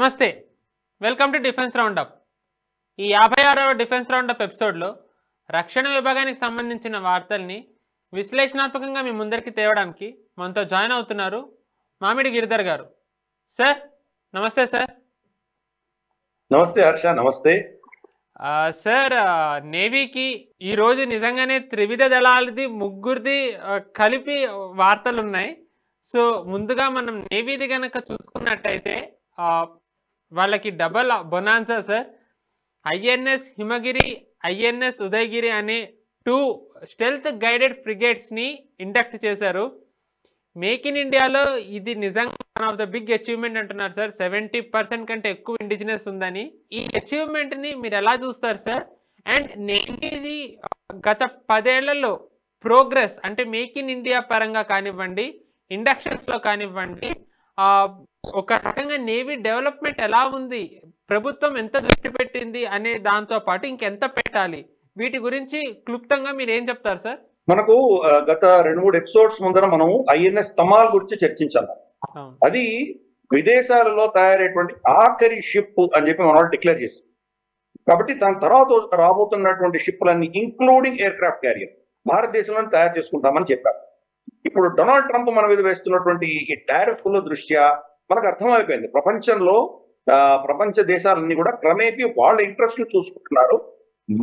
నమస్తే, welcome to defence round up. ఈ 56వ defence round up ఎపిసోడ్లో రక్షణ విభాగానికి సంబంధించిన వార్తల్ని విశ్లేషణాత్మకంగా మీ ముందరికి తేవడానికి మనతో జాయిన్ అవుతున్నారు మామిడి గిరిధర్ గారు. సార్ నమస్తే. సార్ నమస్తే హర్ష. నమస్తే సార్, నేవీకి ఈరోజు నిజంగానే త్రివిధ దళాలది ముగ్గురిది కలిపి వార్తలు ఉన్నాయి. సో ముందుగా మనం నేవీది కనుక చూసుకున్నట్టయితే వాళ్ళకి double bonanza sir. INS Himagiri, INS Udayagiri అనే 2 స్టెల్త్ గైడెడ్ ఫ్రిగేట్స్ని ఇండక్ట్ చేశారు. మేక్ ఇన్ ఇండియాలో ఇది నిజంగా one of the big achievement అంటున్నారు సార్. 70% కంటే ఎక్కువ ఇండిజినస్ ఉందని. ఈ అచీవ్మెంట్ని మీరు ఎలా చూస్తారు సార్? అండ్ నేవీది గత 10 ఏళ్లలో ప్రోగ్రెస్ అంటే మేక్ ఇన్ ఇండియా పరంగా కానివ్వండి, ఇండక్షన్స్లో కానివ్వండి, ఒక రకంగా నేవీ డెవలప్మెంట్ ఎలా ఉంది, ప్రభుత్వం ఎంత దృష్టి పెట్టింది అనే దాంతో పాటు ఇంకెంత పెట్టాలి, వీటి గురించి క్లుప్తంగా మీరు ఏం చెప్తారు సార్? మనకు గత 2-3 ఎపిసోడ్స్ ముందర మనం ఐఎన్ఎస్ తమాల్ గురించి చర్చించాం. అది విదేశాలలో తయారైనటువంటి ఆఖరి షిప్ అని చెప్పి మనం డిక్లేర్ చేసాం. కాబట్టి దాని తర్వాత రాబోతున్నటువంటి షిప్లన్నీ ఇంక్లూడింగ్ ఎయిర్ క్రాఫ్ట్ క్యారియర్ భారతదేశంలో తయారు చేసుకుంటామని చెప్పారు. ఇప్పుడు డొనాల్డ్ ట్రంప్ మన మీద వేస్తున్నటువంటి ఈ టారిఫ్ల దృష్ట్యా మనకు అర్థమైపోయింది, ప్రపంచంలో ప్రపంచ దేశాలన్నీ కూడా క్రమేపీ వాళ్ళ ఇంట్రెస్ట్లు చూసుకుంటున్నారు.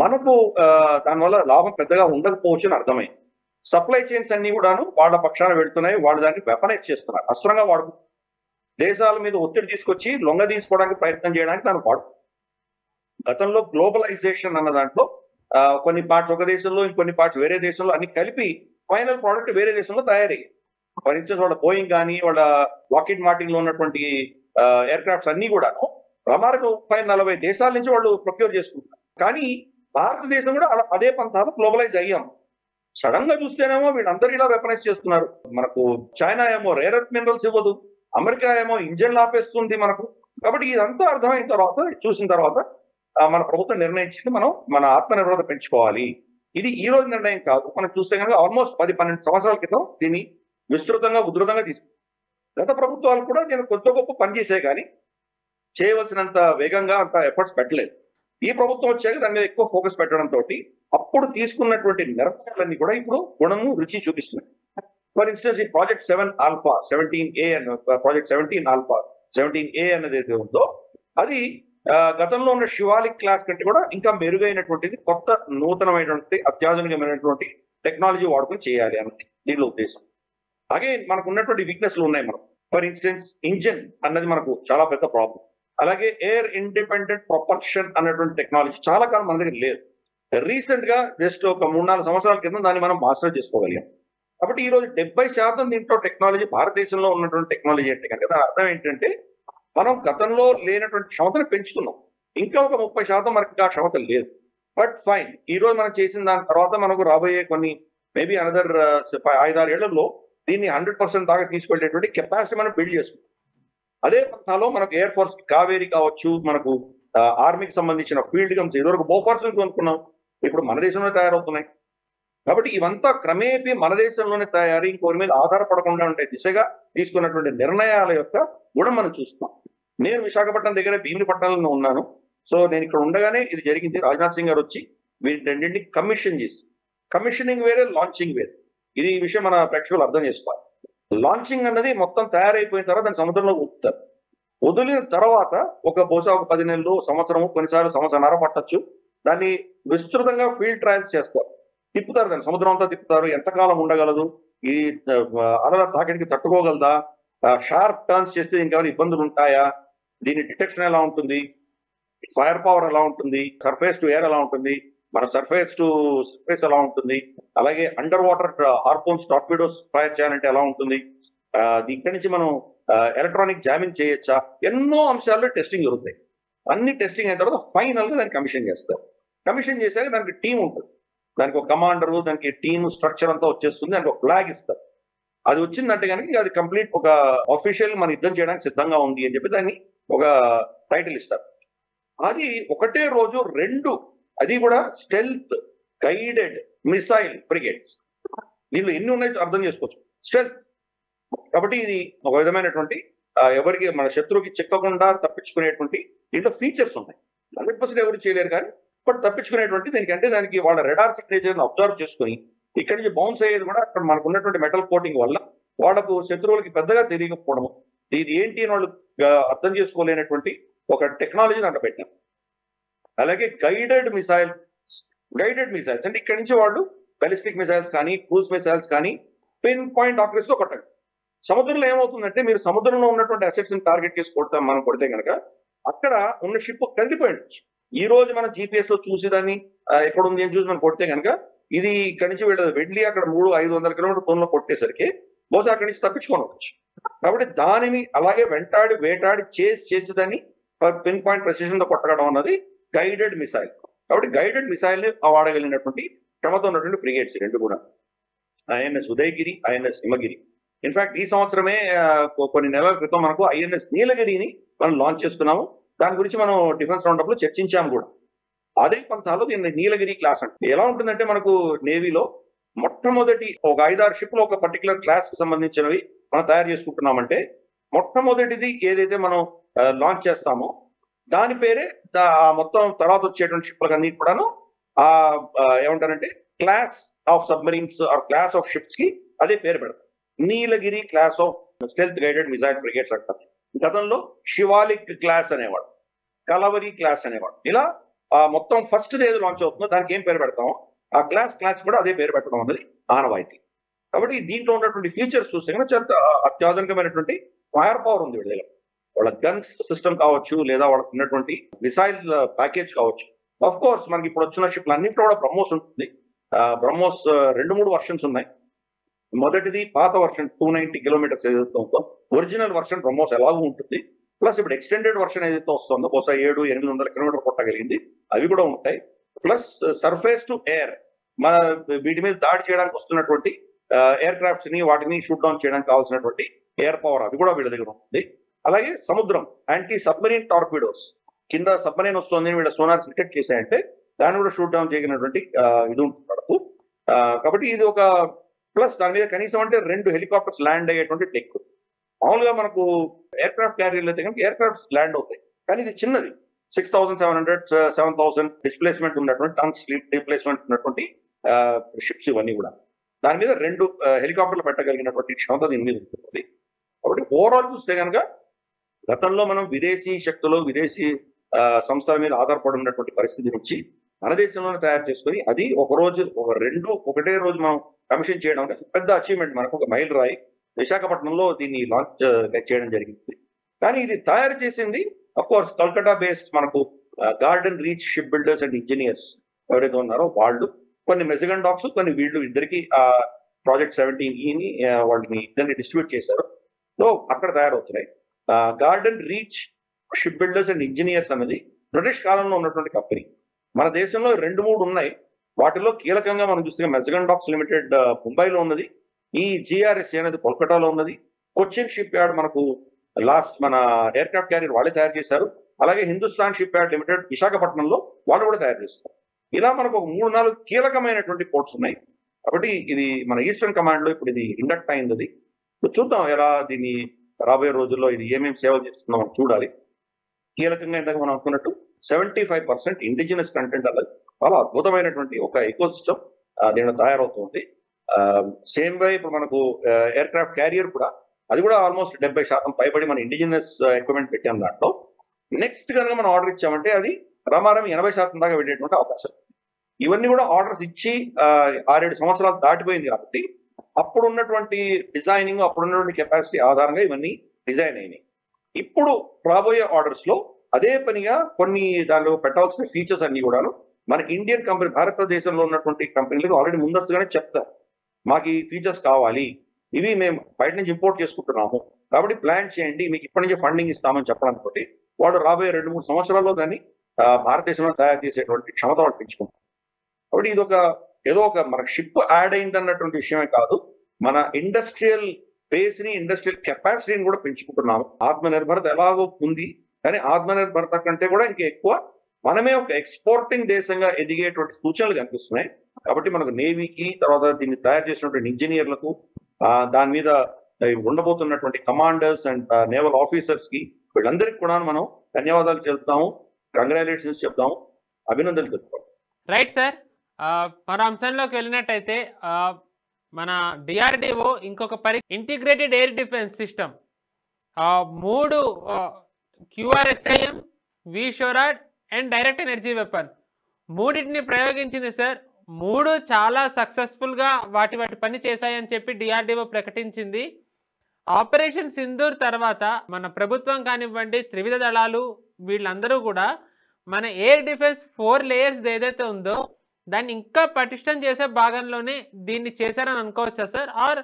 మనకు దానివల్ల లాభం పెద్దగా ఉండకపోవచ్చు అని అర్థమైంది. సప్లై చైన్స్ అన్ని కూడాను వాళ్ళ పక్షాన పెడుతున్నాయి. వాళ్ళు దాన్ని వెపనైజ్ చేస్తున్నారు, అస్త్రంగా వాడు దేశాల మీద ఒత్తిడి తీసుకొచ్చి లొంగ తీసుకోవడానికి ప్రయత్నం చేయడానికి దాన్ని వాడు. గతంలో గ్లోబలైజేషన్ అన్న దాంట్లో కొన్ని పార్ట్స్ ఒక దేశంలో, ఇంకొన్ని పార్ట్స్ వేరే దేశంలో అన్ని కలిపి ఫైనల్ ప్రోడక్ట్ వేరే దేశంలో తయారయ్యాయి. ఫర్ ఇన్స్టెన్స్ వాళ్ళ బోయింగ్ కానీ వాళ్ళ లాకిడ్ మార్టిన్ లో ఉన్నటువంటి ఎయిర్ క్రాఫ్ట్స్ అన్ని కూడా ప్రమాణకు 30-40 దేశాల నుంచి వాళ్ళు ప్రొక్యూర్ చేసుకుంటారు. కానీ భారతదేశం కూడా అదే పంతాలు గ్లోబలైజ్ అయ్యాం. సడన్ గా చూస్తేనేమో వీళ్ళందరూ ఇలా వెపనైజ్ చేస్తున్నారు. మనకు చైనా ఏమో రేర్ ఎర్త్ మినరల్స్ ఇవ్వదు, అమెరికా ఏమో ఇంజన్లు ఆపేస్తుంది మనకు. కాబట్టి ఇదంతా అర్థమైన తర్వాత, చూసిన తర్వాత మన ప్రభుత్వం నిర్ణయించింది మనం మన ఆత్మనిర్భరత పెంచుకోవాలి. ఇది ఈ రోజు నిర్ణయం కాదు. మనం చూస్తే కనుక ఆల్మోస్ట్ 10-12 సంవత్సరాల క్రితం దీన్ని విస్తృతంగా ఉధృతంగా తీసుకుంది. గత ప్రభుత్వాలు కూడా నేను కొద్ది గొప్ప పనిచేసే కానీ చేయవలసినంత వేగంగా అంత ఎఫర్ట్స్ పెట్టలేదు. ఈ ప్రభుత్వం వచ్చాక దాని మీద ఎక్కువ ఫోకస్ పెట్టడంతో అప్పుడు తీసుకున్నటువంటి నిర్ణయాలన్నీ కూడా ఇప్పుడు గుణము రుచి చూపిస్తున్నాయి. ఫర్ ఇన్స్టెన్స్ ఈ ప్రాజెక్ట్ 7 ఆల్ఫా 17A అనే ప్రాజెక్ట్ 17 ఆల్ఫా 17A అనేది ఏదైతే ఉందో అది గతంలో ఉన్న శివాలిక్ క్లాస్ కంటే కూడా ఇంకా మెరుగైనటువంటిది, కొత్త నూతనమైనటువంటి అత్యాధునికమైనటువంటి టెక్నాలజీ వాడుకొని చేయాలి అన్నది దీనిలో ఉద్దేశం. అలాగే మనకు ఉన్నటువంటి వీక్నెస్లు ఉన్నాయి. మనం ఫర్ ఇన్స్టెన్స్ ఇంజిన్ అన్నది మనకు చాలా పెద్ద ప్రాబ్లం. అలాగే ఎయిర్ ఇండిపెండెంట్ ప్రొపల్షన్ అన్నటువంటి టెక్నాలజీ చాలా కాలం మన దగ్గర లేదు. రీసెంట్ గా జస్ట్ ఒక 3-4 సంవత్సరాల కింద దాన్ని మనం మాస్టర్ చేసుకోగలిగాం. కాబట్టి ఈ రోజు 70% దీంట్లో టెక్నాలజీ భారతదేశంలో ఉన్నటువంటి టెక్నాలజీ అంటే కనుక దాని అర్థం ఏంటంటే మనం గతంలో లేనటువంటి క్షమతను పెంచుతున్నాం. ఇంకా ఒక 30% మనకి ఆ క్షమత లేదు. బట్ ఫైన్, ఈ రోజు మనం చేసిన దాని తర్వాత మనకు రాబోయే కొన్ని మేబీ అనదర్ 5-6 ఏళ్లలో దీన్ని 100% దాకా తీసుకెళ్లేటువంటి కెపాసిటీ మనం బిల్డ్ చేసుకుంటాం. అదే పంతాలో మనకు ఎయిర్ ఫోర్స్ కావేరీ కావచ్చు, మనకు ఆర్మీకి సంబంధించిన ఫీల్డ్ గన్స్ ఇదివరకు బోఫోర్స్ అనుకున్నాం, ఇప్పుడు మన దేశంలో తయారవుతున్నాయి. కాబట్టి ఇవంతా క్రమేపీ మన దేశంలోనే తయారీ, ఇంకోరి మీద ఆధారపడకుండా ఉండే దిశగా తీసుకున్నటువంటి నిర్ణయాల యొక్క గుణం మనం చూస్తున్నాం. నేను విశాఖపట్నం దగ్గర భీమినిపట్నంలో ఉన్నాను. సో నేను ఇక్కడ ఉండగానే ఇది జరిగింది. రాజ్నాథ్ సింగ్ గారు వచ్చి వీటిని కమిషన్ చేసి, కమిషనింగ్ వేరే, లాంచింగ్ వేరే. ఇది ఈ విషయం మన ప్రేక్షకులు అర్థం చేసుకోవాలి. లాంచింగ్ అన్నది మొత్తం తయారైపోయిన తర్వాత దాన్ని సముద్రంలో వదులుతారు. వదిలిన తర్వాత బహుశా ఒక 10 నెలలు, సంవత్సరము, కొన్నిసార్లు సంవత్సరన్నర పట్టచ్చు. దాన్ని విస్తృతంగా ఫీల్డ్ ట్రయల్స్ చేస్తారు, తిప్పుతారు, దాన్ని సముద్రం అంతా తిప్పుతారు. ఎంతకాలం ఉండగలదు, ఈ అలల తాకిడికి తట్టుకోగలదా, షార్ప్ టర్న్స్ చేస్తే ఇంకేమైనా ఇబ్బందులు ఉంటాయా, దీని డిటెక్షన్ ఎలా ఉంటుంది, ఫైర్ పవర్ ఎలా ఉంటుంది, సర్ఫేస్ టు ఎయిర్ ఎలా ఉంటుంది, మన సర్ఫేస్ టు సర్ఫేస్ ఎలా ఉంటుంది, అలాగే అండర్ వాటర్ హార్పోన్స్ టార్పిడోస్ ఫైర్ చేయాలంటే ఎలా ఉంటుంది, ఇక్కడి నుంచి మనం ఎలక్ట్రానిక్ జామింగ్ చేయొచ్చా, ఎన్నో అంశాల్లో టెస్టింగ్ జరుగుతాయి. అన్ని టెస్టింగ్ అయిన తర్వాత ఫైనల్ గా దాన్ని కమిషన్ చేస్తారు. కమిషన్ చేశాక దానికి టీం ఉంటుంది, దానికి ఒక కమాండరు, దానికి టీమ్ స్ట్రక్చర్ అంతా వచ్చేస్తుంది, దానికి ఒక ఫ్లాగ్ ఇస్తారు. అది వచ్చిందంటే కనుక అది కంప్లీట్ ఒక ఆఫీషియల్ మన యుద్ధం చేయడానికి సిద్ధంగా ఉంది అని చెప్పి దాన్ని ఒక టైటిల్ ఇస్తారు. అది ఒకటే రోజు 2, అది కూడా స్టెల్త్ గైడెడ్ మిసైల్ ఫ్రిగేట్స్. దీనిలో ఎన్ని ఉన్నాయో అర్థం చేసుకోవచ్చు. స్టెల్త్ కాబట్టి ఇది ఒక విధమైనటువంటి ఎవరికి మన శత్రువుకి చిక్కకుండా తప్పించుకునేటువంటి దీంట్లో ఫీచర్స్ ఉన్నాయి. 100% ఎవరు చేయలేరు కానీ బట్ తప్పించుకునేటువంటి దానికి వాళ్ళ రెడార్ సిగ్నేచర్ అబ్జర్వ్ చేసుకుని ఇక్కడి నుంచి బౌన్స్ అయ్యేది కూడా అక్కడ మనకు ఉన్నటువంటి మెటల్ కోటింగ్ వల్ల వాళ్ళకు శత్రువులకి పెద్దగా తెలియకపోవడము, ఇది ఏంటి అని వాళ్ళు అర్థం చేసుకోలేనటువంటి ఒక టెక్నాలజీ దాంట్లో పెట్టాం. అలాగే గైడెడ్ మిసైల్స్ అంటే ఇక్కడి నుంచి వాళ్ళు బాలిస్టిక్ మిసైల్స్ కానీ క్రూజ్ మిసైల్స్ కానీ పిన్ పాయింట్ ఆక్యురసీతో కొట్టండి. సముద్రంలో ఏమవుతుందంటే మీరు సముద్రంలో ఉన్నటువంటి అసెట్స్ ని టార్గెట్ చేసి మనం కొడితే కనుక అక్కడ ఉన్న షిప్ కదిలిపోయి ఉండొచ్చు. ఈ రోజు మనం GPS లో చూసి దాన్ని ఎక్కడ ఉంది అని చూసి మనం కొడితే కనుక ఇది ఇక్కడి నుంచి వెళ్ళి అక్కడ 300-500 కిలోమీటర్ దూరంలో కొట్టేసరికి బహుశా అక్కడి నుంచి తప్పించుకోవచ్చు. కాబట్టి దానిని అలాగే వేటాడి చేసి దాన్ని పిన్ పాయింట్ ప్రెసిషన్ తో కొట్టడం అన్నది గైడెడ్ మిసైల్. కాబట్టి గైడెడ్ మిసైల్ ని వాడగలిగినటువంటి క్షమత ఉన్నటువంటి ఫ్రిగేట్స్ రెండు కూడా INS ఉదయగిరి, INS హిమగిరి. ఇన్ఫాక్ట్ ఈ సంవత్సరమే కొన్ని నెలల క్రితం మనకు INS నీలగిరిని మనం లాంచ్ చేసుకున్నాము. దాని గురించి మనం డిఫెన్స్ రౌండప్ లో చర్చించాము కూడా. అదే పంతాలో దీన్ని నీలగిరి క్లాస్ అంటే ఎలా ఉంటుందంటే మనకు నేవీలో మొట్టమొదటి ఒక 5-6 షిప్లు ఒక పర్టికులర్ క్లాస్ కి సంబంధించినవి మనం తయారు చేసుకుంటున్నామంటే మొట్టమొదటిది ఏదైతే మనం లాంచ్ చేస్తామో దాని పేరే మొత్తం తర్వాత వచ్చేటువంటి షిప్లకు అన్ని కూడాను ఏమంటారంటే class of submarines or class of ships కి అదే పేరు పెడతాం. Nilgiri class of stealth guided missile frigates అంటారు. గతంలో శివాలిక్ క్లాస్ అనేవాడు, కలవరి క్లాస్ అనేవాడు. ఇలా మొత్తం ఫస్ట్ ఏది లాంచ్ అవుతుందో దానికి ఏం పేరు పెడతామో ఆ క్లాస్ కూడా అదే పేరు పెట్టడం అనేది ఆనవాయితీ. కాబట్టి దీంట్లో ఉన్నటువంటి ఫీచర్స్ చూస్తే కనుక చాలా అత్యాధునికమైనటువంటి ఫైర్ పవర్ ఉంది వీళ్ళ దగ్గర. వాళ్ళ గన్స్ సిస్టమ్ కావచ్చు లేదా వాళ్ళకి ఉన్నటువంటి మిసైల్ ప్యాకేజ్ కావచ్చు. ఆఫ్ కోర్స్ మనకి ఇప్పుడు వచ్చిన షిప్లు అన్నింటిలో కూడా బ్రహ్మోస్ ఉంటుంది. బ్రహ్మోస్ 2-3 వర్షన్స్ ఉన్నాయి. మొదటిది పాత వర్షన్ 290 కిలోమీటర్స్ ఏదైతే ఉందో ఒరిజినల్ వర్షన్ బ్రహ్మోస్ ఎలాగూ ఉంటుంది. ప్లస్ ఇప్పుడు ఎక్స్టెండెడ్ వర్షన్ ఏదైతే వస్తుందో బహుశా 700-800 కిలోమీటర్ కొట్టగలిగింది అవి కూడా ఉంటాయి. ప్లస్ సర్ఫేస్ టు ఎయిర్ మన వీటి మీద దాడి చేయడానికి వస్తున్నటువంటి ఎయిర్ క్రాఫ్ట్స్ ని వాటిని షూట్ డౌన్ చేయడానికి కావాల్సినటువంటి ఎయిర్ పవర్ అది కూడా వీళ్ళ దగ్గర ఉంటుంది. అలాగే సముద్రం యాంటీ సబ్మరీన్ టార్పిడోస్ కింద సబ్మరీన్ వస్తుంది వీళ్ళ సోనార్ డిటెక్ట్ చేశాయంటే దాన్ని కూడా షూట్ డౌన్ చేయగలిగినటువంటి ఇది ఉంటుంది వాళ్ళకు. కాబట్టి ఇది ఒక ప్లస్ దాని మీద కనీసం అంటే 2 హెలికాప్టర్స్ ల్యాండ్ అయ్యేటువంటి టెక్. మామూలుగా మనకు ఎయిర్ క్రాఫ్ట్ క్యారియర్లు అయితే కనుక ఎయిర్ క్రాఫ్ట్స్ ల్యాండ్ అవుతాయి కానీ ఇది చిన్నది 6,700-7,000 డిస్ప్లేస్మెంట్ ఉన్నటువంటి టన్స్ డిస్ప్లేస్మెంట్ ఉన్నటువంటి షిప్స్ ఇవన్నీ కూడా దాని మీద 2 హెలికాప్టర్లు పెట్టగలిగినటువంటి క్షమత దీని మీద ఉంటుంది. కాబట్టి ఓవరాల్ చూస్తే కనుక గతంలో మనం విదేశీ శక్తులు విదేశీ సంస్థల మీద ఆధారపడి ఉన్నటువంటి పరిస్థితి నుంచి మన దేశంలోనే తయారు చేసుకుని అది ఒకటే రోజు మనం కమిషన్ చేయడం అంటే పెద్ద అచీవ్మెంట్, మనకు ఒక మైల్ రాయి. విశాఖపట్నంలో దీన్ని లాంచ్ చేయడం జరిగింది. కానీ ఇది తయారు చేసింది అఫ్ కోర్స్ కల్కటా బేస్డ్ మనకు garden reach ship builders and engineers ఎవరైతే ఉన్నారో వాళ్ళు, కొన్ని మెజగన్ డాక్స్, కొన్ని వీళ్ళు ఇద్దరికి ప్రాజెక్ట్ 17E వాళ్ళని ఇద్దరిని డిస్ట్రిబ్యూట్ చేశారు. సో అక్కడ తయారవుతున్నాయి. Garden reach ship builders and engineers అనేది బ్రిటిష్ కాలంలో ఉన్నటువంటి కంపెనీ. మన దేశంలో 2-3 ఉన్నాయి. వాటిలో కీలకంగా మనం చూస్తే మెజగన్ డాక్స్ లిమిటెడ్ ముంబైలో ఉన్నది, ఈ GRSC అనేది కోల్కతాలో ఉన్నది, కొచ్చిన్ షిప్ యార్డ్ మనకు మన ఎయిర్ క్రాఫ్ట్ క్యారియర్ వాళ్ళే తయారు చేశారు. అలాగే హిందుస్థాన్ షిప్ యార్డ్ లిమిటెడ్ విశాఖపట్నంలో వాళ్ళు కూడా తయారు చేస్తారు. ఇలా మనకు ఒక 3-4 కీలకమైనటువంటి పోర్ట్స్ ఉన్నాయి. కాబట్టి ఇది మన ఈస్టర్న్ కమాండ్ లో ఇప్పుడు ఇది ఇండక్ట్ అయింది. చూద్దాం ఎలా దీన్ని రాబోయే రోజుల్లో ఇది ఏమేమి సేవలు చేస్తుందో మనం చూడాలి. కీలకంగా ఇందాక మనం అనుకున్నట్టు 75% ఇండిజినస్ కంటెంట్ అన్నది చాలా అద్భుతమైనటువంటి ఒక ఎకో సిస్టమ్ దీనిలో తయారవుతుంది. సేమ్ వే ఇప్పుడు మనకు ఎయిర్ క్రాఫ్ట్ క్యారియర్ కూడా అది కూడా ఆల్మోస్ట్ 70% పైబడి మన ఇండిజినస్ ఎక్విప్మెంట్ పెట్టాం. దాంట్లో నెక్స్ట్ కనుక మనం ఆర్డర్ ఇచ్చామంటే అది రమారం 80% దాకా వెళ్ళేటువంటి అవకాశం. ఇవన్నీ కూడా ఆర్డర్స్ ఇచ్చి 6-7 సంవత్సరాలు దాటిపోయింది కాబట్టి అప్పుడు ఉన్నటువంటి డిజైనింగ్ అప్పుడున్నటువంటి కెపాసిటీ ఆధారంగా ఇవన్నీ డిజైన్ అయినాయి. ఇప్పుడు రాబోయే ఆర్డర్స్ లో అదే పనిగా కొన్ని దానిలో పెట్టాల్సిన ఫీచర్స్ అన్ని కూడాను మన ఇండియన్ కంపెనీ భారతదేశంలో ఉన్నటువంటి కంపెనీలకు ఆల్రెడీ ముందస్తుగానే చెప్తారు, మాకు ఈ ఫీచర్స్ కావాలి, ఇవి మేము బయట నుంచి ఇంపోర్ట్ చేసుకుంటున్నాము కాబట్టి ప్లాన్ చేయండి, మీకు ఇప్పటి నుంచి ఫండింగ్ ఇస్తామని చెప్పడంతో వాడు రాబోయే 2-3 సంవత్సరాల్లో దాన్ని భారతదేశంలో తయారు చేసేటువంటి క్షమత వాళ్ళు పెంచుకుంటారు. కాబట్టి ఇది ఏదో ఒక మనకు షిప్ యాడ్ అయింది అన్నటువంటి విషయమే కాదు, మన ఇండస్ట్రియల్ బేస్ ని ఇండస్ట్రియల్ కెపాసిటీని కూడా పెంచుకుంటున్నాము. ఆత్మనిర్భరత ఎలాగో ఉంది కానీ ఆత్మనిర్భరత కంటే కూడా ఇంకా ఎక్కువ మనమే ఒక ఎక్స్పోర్టింగ్ దేశంగా ఎదిగేటువంటి సూచనలు కనిపిస్తున్నాయి. కాబట్టి మనకు నేవీకి తర్వాత దీన్ని తయారు చేసినటువంటి ఇంజనీర్లకు దాని మీద ఉండబోతున్నటువంటి కమాండర్స్ అండ్ నేవల్ ఆఫీసర్స్ కి వీళ్ళందరికీ కూడా మనం ధన్యవాదాలు చెప్తాము, కంగ్రాచులేషన్స్ చెప్తాము, అభినందనలు చెప్తాము. Right sir. మన అంశంలోకి వెళ్ళినట్టయితే మన డిఆర్డిఓ ఇంకొక integrated air defence system 3 QRSAM, VSHORAD and direct energy weapon మూడింటిని ప్రయోగించింది సార్. 3 చాలా సక్సెస్ఫుల్గా వాటి పని చేశాయని చెప్పి డిఆర్డిఓ ప్రకటించింది. ఆపరేషన్ సింధూర్ తర్వాత మన ప్రభుత్వం కానివ్వండి, త్రివిధ దళాలు వీళ్ళందరూ కూడా మన ఎయిర్ డిఫెన్స్ 4 లేయర్స్ ఏదైతే ఉందో దాన్ని ఇంకా పటిష్టం చేసే భాగంలోనే దీన్ని చేశారని అనుకోవచ్చా sir? Or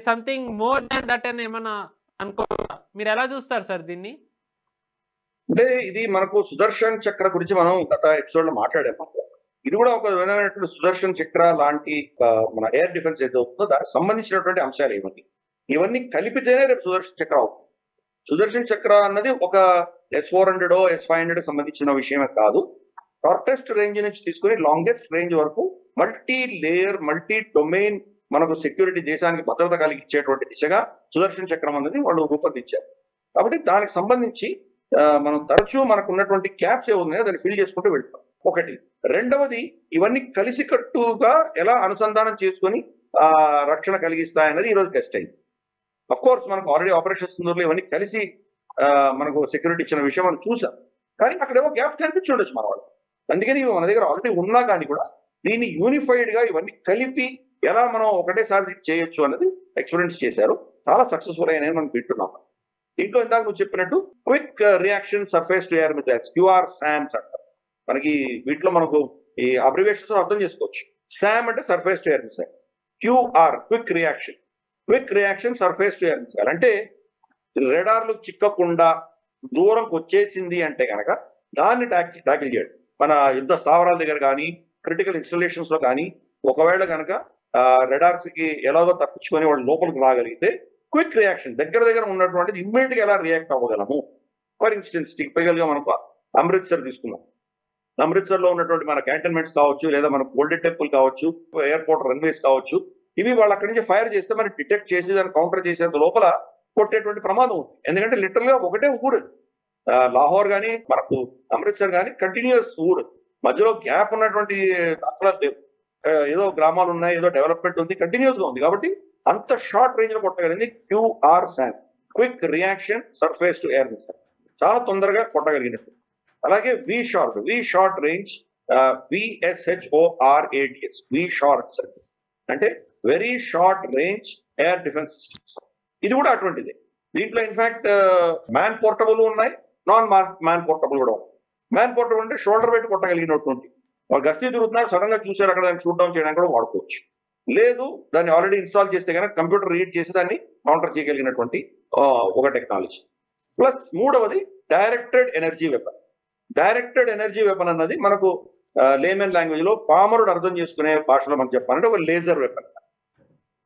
something more than that అని ఏమన్నా అనుకోవచ్చా? మీరు ఎలా చూస్తారు సార్ దీన్ని? అంటే ఇది మనకు సుదర్శన్ చక్ర గురించి మనం గత ఎపిసోడ్ లో మాట్లాడాము. ఇది కూడా ఒక విధమైనటువంటి సుదర్శన్ చక్ర లాంటి మన ఎయిర్ డిఫెన్స్ ఏదో అవుతుందో దానికి సంబంధించినటువంటి అంశాలు ఇవన్నీ కలిపితేనే రేపు సుదర్శన్ చక్ర అవుతుంది. సుదర్శన్ చక్ర అన్నది ఒక S-400 S-500 సంబంధించిన విషయమే కాదు. షార్టెస్ట్ రేంజ్ నుంచి తీసుకుని లాంగెస్ట్ రేంజ్ వరకు మల్టీ లేయర్, మల్టీ డొమైన్ మనకు సెక్యూరిటీ, దేశానికి భద్రత కలిగించేటువంటి దిశగా సుదర్శన్ చక్రం అనేది వాళ్ళు రూపొందించారు. కాబట్టి దానికి సంబంధించి మనం తరచూ మనకు ఉన్నటువంటి క్యాప్స్ ఏమున్నాయో దాన్ని ఫిల్ చేసుకుంటూ వెళ్తాం. ఒకటి. రెండవది, ఇవన్నీ కలిసికట్టుగా ఎలా అనుసంధానం చేసుకొని రక్షణ కలిగిస్తాయన్నది ఈరోజు టెస్ట్ అయింది. అఫ్ కోర్స్ మనకు ఆల్రెడీ ఆపరేషన్ సింధూర్లో ఇవన్నీ కలిసి మనకు సెక్యూరిటీ ఇచ్చిన విషయం మనం చూసాం. కానీ అక్కడేమో గ్యాప్ కనిపించి ఉండొచ్చు మన వాళ్ళు. అందుకని ఇవి మన దగ్గర ఆల్రెడీ ఉన్నా కానీ కూడా దీన్ని యూనిఫైడ్ గా ఇవన్నీ కలిపి ఎలా మనం ఒకటేసారి చేయొచ్చు అనేది ఎక్స్పీరియన్స్ చేశారు. చాలా సక్సెస్ఫుల్ అయినాయని మనం వింటున్నాం. ఇంట్లో ఇందాక నువ్వు చెప్పినట్టు quick reaction surface to air missiles, QRSAMs అంటారు. మనకి వీటిలో మనకు ఈ అబ్రివేషన్స్ అర్థం చేసుకోవచ్చు. SAM అంటే surface to air missile, QR quick reaction surface to air missile అంటే రెడార్లు చిక్కకుండా దూరంకి వచ్చేసింది అంటే కనుక దాన్ని ట్యాకిల్ చేయడం. మన యుద్ధ స్థావరాల దగ్గర కానీ, క్రిటికల్ ఇన్స్టాలేషన్స్ లో కానీ ఒకవేళ కనుక రెడార్స్ కి ఎలాగో తప్పించుకొని వాళ్ళు లోపలికి రాగలిగితే క్విక్ రియాక్షన్ దగ్గర ఉన్నటువంటిది ఇమ్మీడియట్ గా ఎలా రియాక్ట్ అవ్వగలము. ఫర్ ఇన్స్టెన్స్ టిపికల్ గా మనకు అమృత్సర్ తీసుకున్నాం. అమృత్సర్ లో ఉన్నటువంటి మన క్యాంటన్మెంట్స్ కావచ్చు, లేదా మన గోల్డెన్ టెంపుల్ కావచ్చు, ఎయిర్పోర్ట్ రన్వేస్ కావచ్చు, ఇవి వాళ్ళు అక్కడి నుంచి ఫైర్ చేస్తే మనం డిటెక్ట్ చేసి దాన్ని కౌంటర్ చేసేంత లోపల కొట్టేటువంటి ప్రమాదం ఉంది. ఎందుకంటే లిటరల్ గా ఒకటే ఊరు లాహోర్ కానీ మనకు అమృత్సర్ కానీ కంటిన్యూస్ ఊరు, మధ్యలో గ్యాప్ ఉన్నటువంటి ఏదో గ్రామాలు ఉన్నాయి, ఏదో డెవలప్మెంట్ ఉంది, కంటిన్యూస్ గా ఉంది. కాబట్టి అంత షార్ట్ రేంజ్ లో కొట్టగలిగింది QRSAM quick reaction surface to air missile, చాలా తొందరగా కొట్టగలిగినట్టు. అలాగే V-SHORT రేంజ్, VSHORADS V-SHORT అంటే very short range air defence systems. ఇది కూడా అటువంటిది. దీంట్లో ఇన్ఫాక్ట్ మ్యాన్ పోర్టబుల్ ఉన్నాయి, నాన్ మ్యాన్ పోర్టబుల్ కూడా ఉంది. మ్యాన్ పోర్టబుల్ అంటే షోల్డర్ పెట్టి కొట్టగలిగినటువంటి వాళ్ళు గస్తీ తిరుగుతున్నారు, సడన్ గా చూసారు అక్కడ దాన్ని షూట్ డౌన్ చేయడానికి కూడా వాడుకోవచ్చు. లేదు దాన్ని ఆల్రెడీ ఇన్స్టాల్ చేస్తే కనుక కంప్యూటర్ రీడ్ చేసి దాన్ని కౌంటర్ చేయగలిగినటువంటి ఒక టెక్నాలజీ. ప్లస్ మూడవది డైరెక్టెడ్ ఎనర్జీ వెపన్ అన్నది మనకు లేమన్ లాంగ్వేజ్ లో పామరుడు అర్థం చేసుకునే భాషలో మనం చెప్పాలంటే ఒక laser weapon.